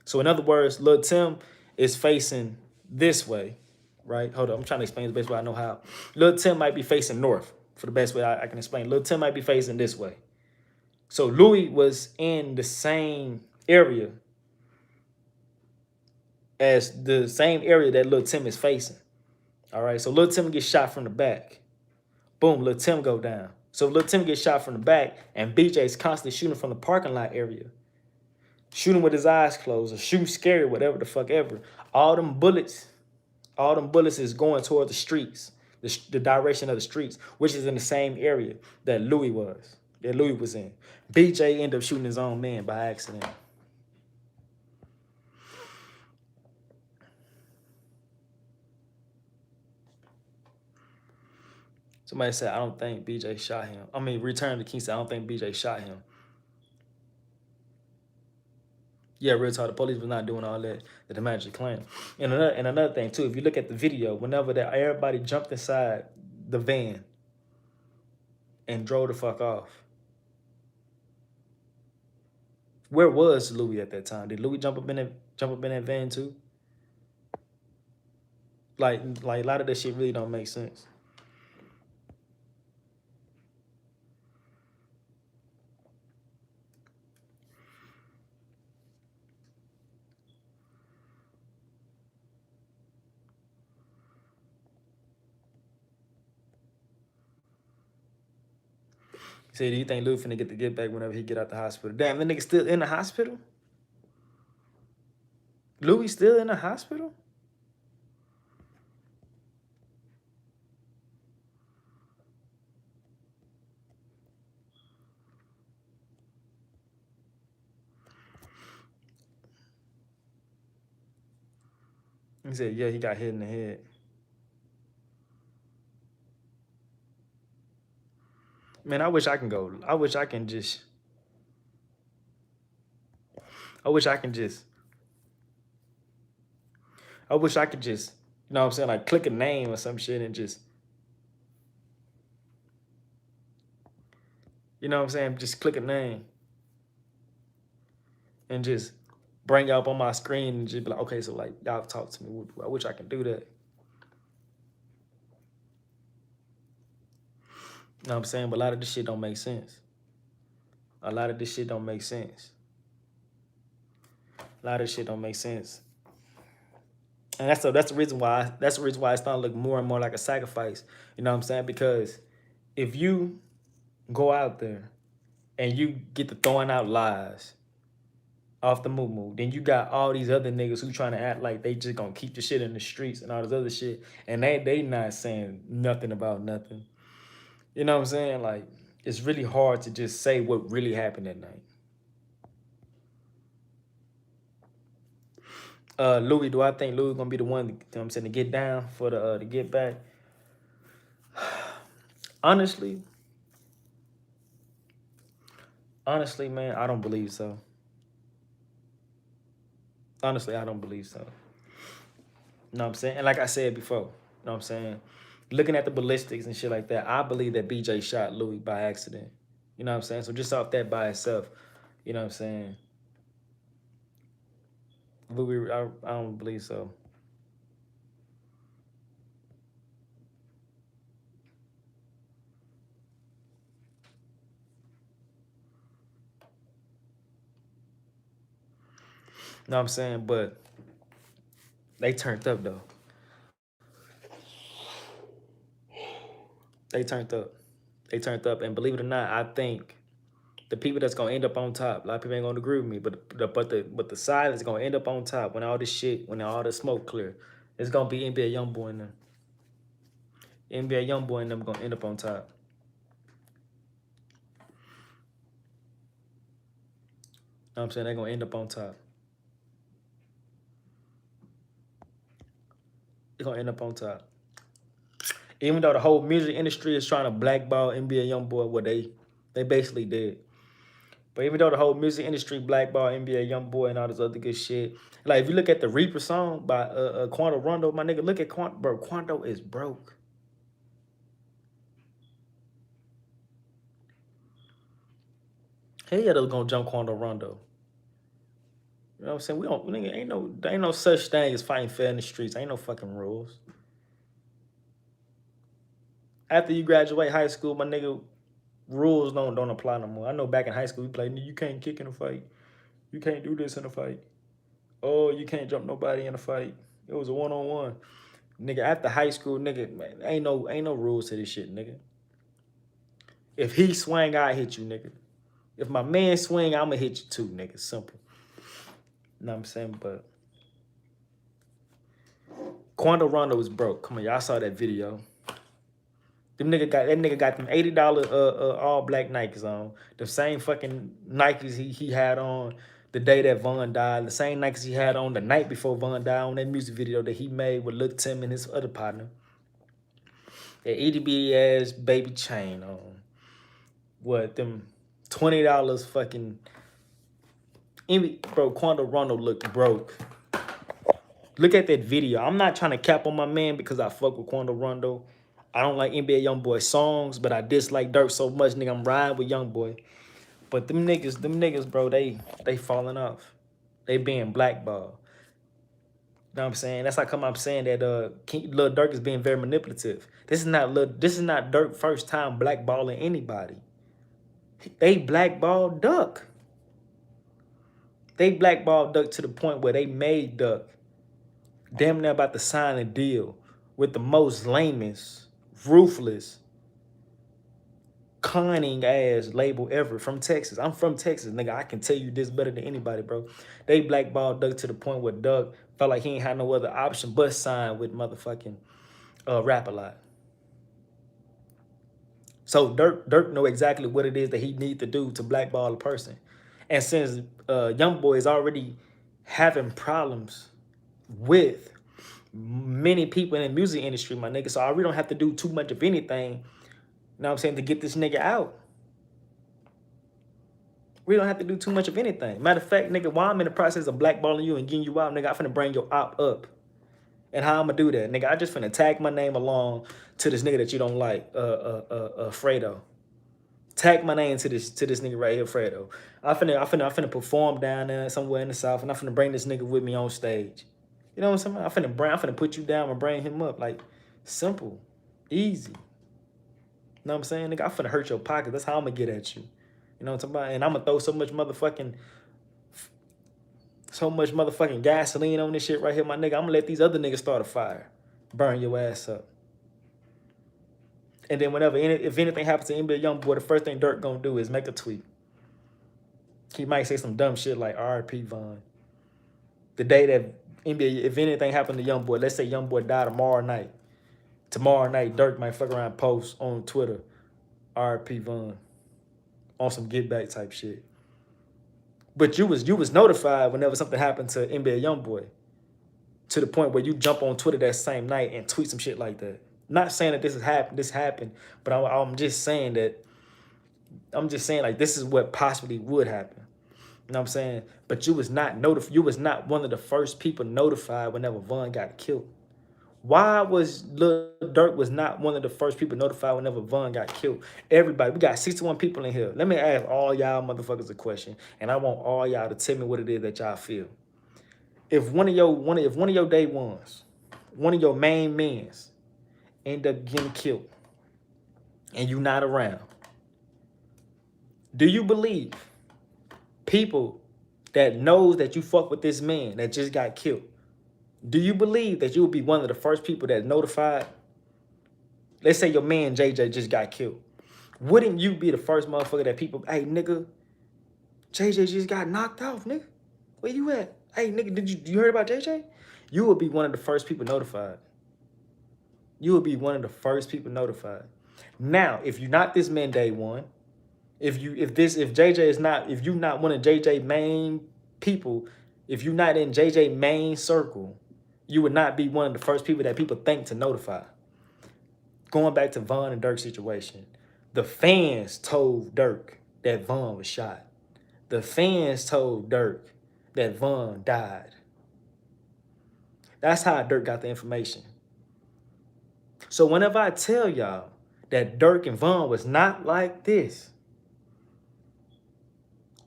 So in other words, Lil Tim is facing this way, right? Hold on, I'm trying to explain the best way I know how. Lil Tim might be facing north for the best way I can explain. Lil Tim might be facing this way. So Louis was in the same area as the same area that Lil Tim is facing. All right, so Lil Tim gets shot from the back. Boom, Lil Tim go down. So Lil Tim gets shot from the back and BJ's constantly shooting from the parking lot area. shoot him with his eyes closed, or shoot scary, whatever the fuck ever. All them bullets, all them bullets is going toward the streets, the direction of the streets, which is in the same area that Louis was in. BJ ended up shooting his own man by accident. Somebody said, I don't think BJ shot him. I mean, Return to King said, I don't think BJ shot him. Yeah, real talk, the police was not doing all that the magic claim. And another thing too, if you look at the video, whenever that everybody jumped inside the van and drove the fuck off, where was Louis at that time? Did Louis jump up in that van too? Like a lot of that shit really don't make sense. He said, do you think Louis finna get the get back whenever he get out the hospital? Damn, that nigga still in the hospital? Louis still in the hospital? He said, yeah, he got hit in the head. Man, I wish I can go. I wish I can just. I wish I can just. I wish I could just, you know what I'm saying, like click a name or some shit and just, you know what I'm saying, just click a name and just bring it up on my screen and just be like, okay, so like y'all talk to me. I wish I can do that. You know what I'm saying? But a lot of this shit don't make sense. A lot of this shit don't make sense. A lot of this shit don't make sense. And that's the reason why it's starting to look more and more like a sacrifice. You know what I'm saying? Because if you go out there and you get to throwing out lies off the moo, then you got all these other niggas who trying to act like they just gonna keep the shit in the streets and all this other shit, and they not saying nothing about nothing. You know what I'm saying? Like, it's really hard to just say what really happened that night. Louis, do I think Louis gonna be the one to, you know what I'm saying, to get down for the get back? Honestly, man, I don't believe so. Honestly, I don't believe so. You know what I'm saying? And like I said before, you know what I'm saying? Looking at the ballistics and shit like that, I believe that BJ shot Louis by accident. You know what I'm saying? So just off that by itself, you know what I'm saying? Louis, I don't believe so. You know what I'm saying? But they turned up though. They turned up. They turned up, and believe it or not, I think the people that's gonna end up on top. A lot of people ain't gonna agree with me, but the side that's gonna end up on top when all this shit, when all the smoke clear, it's gonna be NBA YoungBoy and them. NBA YoungBoy and them gonna end up on top. You know what I'm saying? They're gonna end up on top. They're gonna end up on top. Even though the whole music industry is trying to blackball NBA YoungBoy, what they basically did. But even though the whole music industry blackball NBA YoungBoy and all this other good shit, like if you look at the Reaper song by Quando Rondo, my nigga, look at Quando, bro. Quando is broke. Hell yeah, they was gonna jump Quando Rondo. You know what I'm saying? We don't, nigga, ain't no such thing as fighting fair in the streets. Ain't no fucking rules. After you graduate high school, my nigga, rules don't apply no more. I know back in high school we played, you can't kick in a fight. You can't do this in a fight. Oh, you can't jump nobody in a fight. It was a one-on-one. Nigga, after high school, nigga, man, ain't no rules to this shit, nigga. If he swing, I hit you, nigga. If my man swing, I'ma hit you too, nigga. Simple. You know what I'm saying? But Quando Rondo was broke. Come on, y'all saw that video. That nigga got them $80 all black Nikes on. The same fucking Nikes he had on the day that Von died. The same Nikes he had on the night before Von died on that music video that he made with Lil Tim and his other partner. That itty bitty ass baby chain on. What them $20 fucking bro, Quando Rondo looked broke. Look at that video. I'm not trying to cap on my man because I fuck with Quando Rondo. I don't like NBA Youngboy songs, but I dislike Durk so much, nigga. I'm riding with Youngboy. But them niggas, bro, they falling off. They being blackballed. You know what I'm saying? That's how come I'm saying that Lil Durk is being very manipulative. This is not Durk first time blackballing anybody. They blackballed Duck. They blackballed Duck to the point where they made Duck damn near about to sign a deal with the most lamest, ruthless, conning ass label ever from Texas. I'm from Texas, nigga. I can tell you this better than anybody, bro. They blackballed Doug to the point where Doug felt like he ain't had no other option but sign with motherfucking Rap A Lot. So Durk know exactly what it is that he need to do to blackball a person. And since Youngboy is already having problems with many people in the music industry, my nigga, so I really don't have to do too much of anything, you know what I'm saying, to get this nigga out. We don't have to do too much of anything. Matter of fact, nigga, while I'm in the process of blackballing you and getting you out, nigga, I finna bring your op up. And how I'm gonna do that, nigga? I just finna tag my name along to this nigga that you don't like, Fredo. Tag my name to this nigga right here, Fredo. I finna perform down there somewhere in the South, and I finna bring this nigga with me on stage. You know what I'm saying? I finna put you down and bring him up. Like, simple, easy. You know what I'm saying, nigga? I finna hurt your pocket. That's how I'm gonna get at you. You know what I'm talking about? And I'm gonna throw so much motherfucking gasoline on this shit right here, my nigga. I'm gonna let these other niggas start a fire. Burn your ass up. And then if anything happens to NBA Youngboy, the first thing Durk gonna do is make a tweet. He might say some dumb shit like RIP Von. The day that NBA, if anything happened to Youngboy, let's say Youngboy died tomorrow night. Tomorrow night, Durk might fuck around and post on Twitter, RIP Von. On some get back type shit. But you was notified whenever something happened to NBA Youngboy, to the point where you jump on Twitter that same night and tweet some shit like that. Not saying that this happened, but I'm just saying like this is what possibly would happen. You know what I'm saying? But you was not one of the first people notified whenever Von got killed. Why was Lil Durk was not one of the first people notified whenever Von got killed? Everybody, we got 61 people in here. Let me ask all y'all motherfuckers a question, and I want all y'all to tell me what it is that y'all feel. If one of your day ones, one of your main mens, end up getting killed, and you not around, do you believe people that knows that you fuck with this man that just got killed? Do you believe that you would be one of the first people that notified? Let's say your man JJ just got killed. Wouldn't you be the first motherfucker that people, hey nigga, JJ just got knocked off, nigga? Where you at? Hey nigga, you heard about JJ? You would be one of the first people notified. You would be one of the first people notified. Now, if you're not this man day one, if JJ is not, if you're not one of JJ main people, if you're not in JJ main circle, you would not be one of the first people that people think to notify. Going back to Von and Durk's situation, the fans told Durk that Von was shot. The fans told Durk that Von died. That's how Durk got the information. So whenever I tell y'all that Durk and Von was not like this,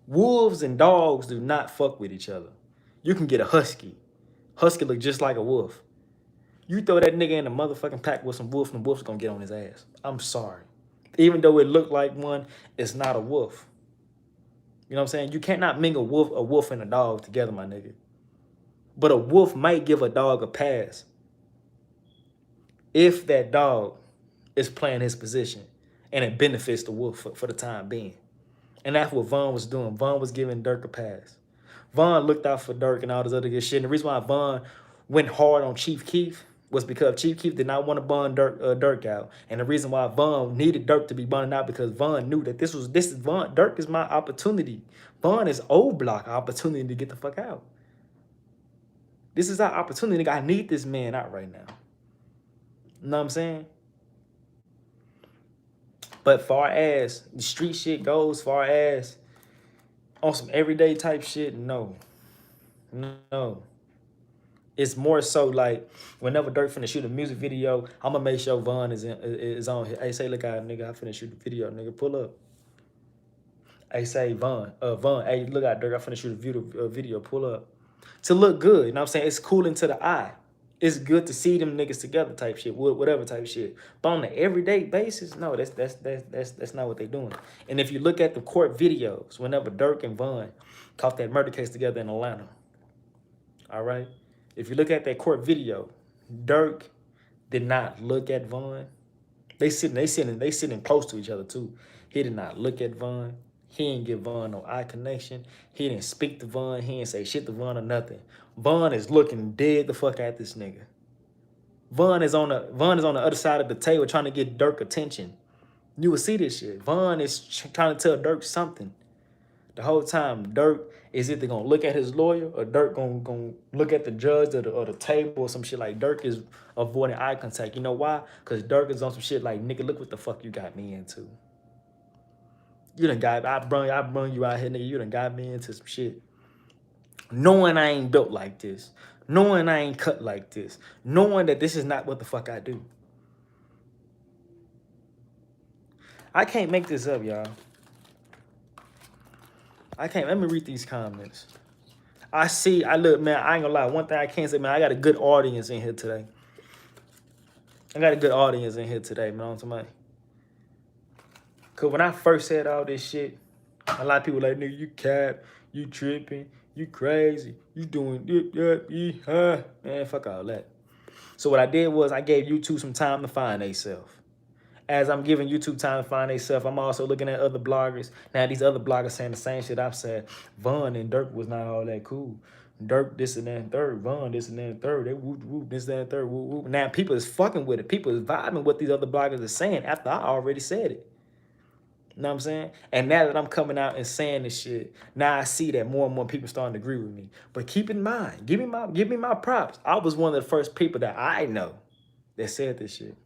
wolves and dogs do not fuck with each other. You can get a husky. Husky look just like a wolf. You throw that nigga in the motherfucking pack with some wolf, and the wolf's gonna get on his ass. I'm sorry. Even though it looked like one, it's not a wolf. You know what I'm saying? You cannot mingle a wolf and a dog together, my nigga. But a wolf might give a dog a pass if that dog is playing his position and it benefits the wolf for the time being. And that's what Von was doing. Von was giving Durk a pass. Von looked out for Durk and all this other good shit. And the reason why Von went hard on Chief Keef was because Chief Keef did not want to bun Durk out. And the reason why Von needed Durk to be bunned out because Von knew that this is Von. Durk is my opportunity. Von is old block opportunity to get the fuck out. This is our opportunity. I need this man out right now. You know what I'm saying? But far as the street shit goes, far as on some everyday type shit, no. No. It's more so like whenever Durk finna shoot a music video, I'ma make sure Von is on here. Hey, say, look out, nigga, I finna shoot the video, nigga, pull up. Hey, say, Von, hey, look out, Durk, I finna shoot a video, pull up. To look good, you know what I'm saying? It's cooling to the eye. It's good to see them niggas together type shit, whatever type shit. But on an everyday basis, no, that's not what they doing. And if you look at the court videos, whenever Durk and Von caught that murder case together in Atlanta, all right? If you look at that court video, Durk did not look at Von. They sitting close to each other too. He did not look at Von. He didn't give Von no eye connection. He didn't speak to Von. He didn't say shit to Von or nothing. Von is looking dead the fuck at this nigga. Von is on the other side of the table trying to get Durk attention. You will see this shit. Von is trying to tell Durk something. The whole time, Durk is either gonna look at his lawyer or Durk gonna look at the judge or the table or some shit. Like Durk is avoiding eye contact. You know why? Because Durk is on some shit like, nigga, look what the fuck you got me into. You done got, I brung you out here, nigga. You done got me into some shit. Knowing I ain't built like this. Knowing I ain't cut like this. Knowing that this is not what the fuck I do. I can't make this up, y'all. I can't. Let me read these comments. I look, man, I ain't gonna lie. One thing I can't say, man, I got a good audience in here today. Man, I'm talking about. Cause when I first said all this shit, a lot of people like, nigga, you cap, you tripping, you crazy, you doing, man, fuck all that. So what I did was I gave YouTube some time to find themselves. As I'm giving YouTube time to find themselves, I'm also looking at other bloggers. Now, these other bloggers saying the same shit I've said. Von and Durk was not all that cool. Durk, this and that and third. Von, this and that and third. They whoop, whoop, this, that, and third. Whoop, whoop. Now, people is fucking with it. People is vibing what these other bloggers are saying after I already said it. You know what I'm saying? And now that I'm coming out and saying this shit, now I see that more and more people starting to agree with me. But keep in mind, give me my props. I was one of the first people that I know that said this shit.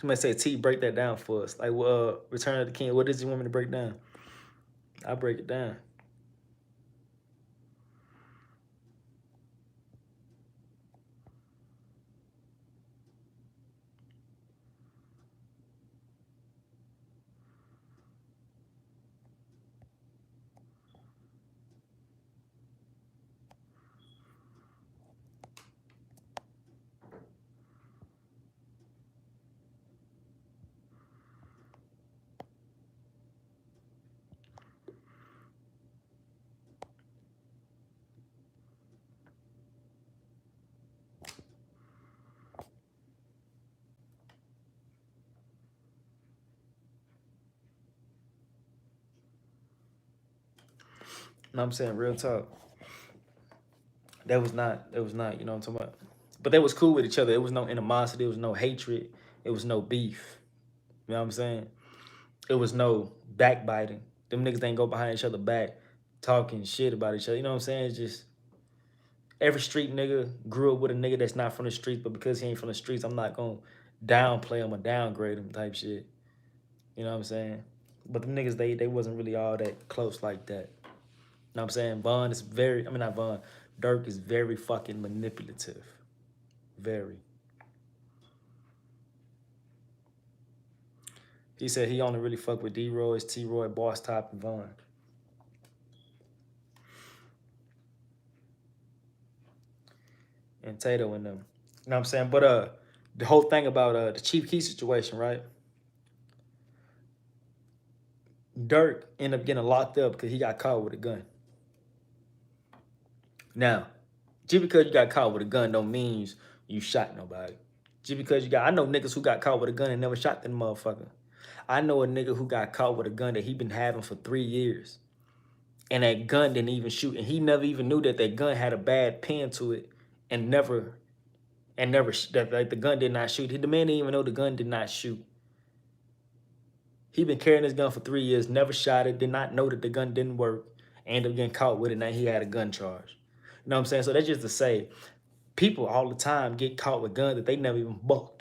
Somebody say, T, break that down for us. Like, Return of the King, what does you want me to break down? I'll break it down. No, I'm saying real talk. That was not, you know what I'm talking about? But they was cool with each other. There was no animosity. There was no hatred. It was no beef. You know what I'm saying? It was no backbiting. Them niggas ain't go behind each other back talking shit about each other. You know what I'm saying? It's just every street nigga grew up with a nigga that's not from the streets, but because he ain't from the streets, I'm not gonna downplay him or downgrade him type shit. You know what I'm saying? But the niggas, they wasn't really all that close like that. You know what I'm saying? Von is very, I mean, not Von, Durk is very fucking manipulative. Very. He said he only really fuck with D-Roy's, T-Roy, Boss Top, and Von. And Tato and them. You know what I'm saying? But the whole thing about the Chief Key situation, right? Durk ended up getting locked up because he got caught with a gun. Now, just because you got caught with a gun don't mean you shot nobody. Just because you got, I know niggas who got caught with a gun and never shot them motherfucker. I know a nigga who got caught with a gun that he been having for 3 years. And that gun didn't even shoot. And he never even knew that that gun had a bad pin to it and that like the gun did not shoot. The man didn't even know the gun did not shoot. He been carrying this gun for 3 years, never shot it, did not know that the gun didn't work, ended up getting caught with it. Now he had a gun charge. You know what I'm saying? So that's just to say, people all the time get caught with guns that they never even bought.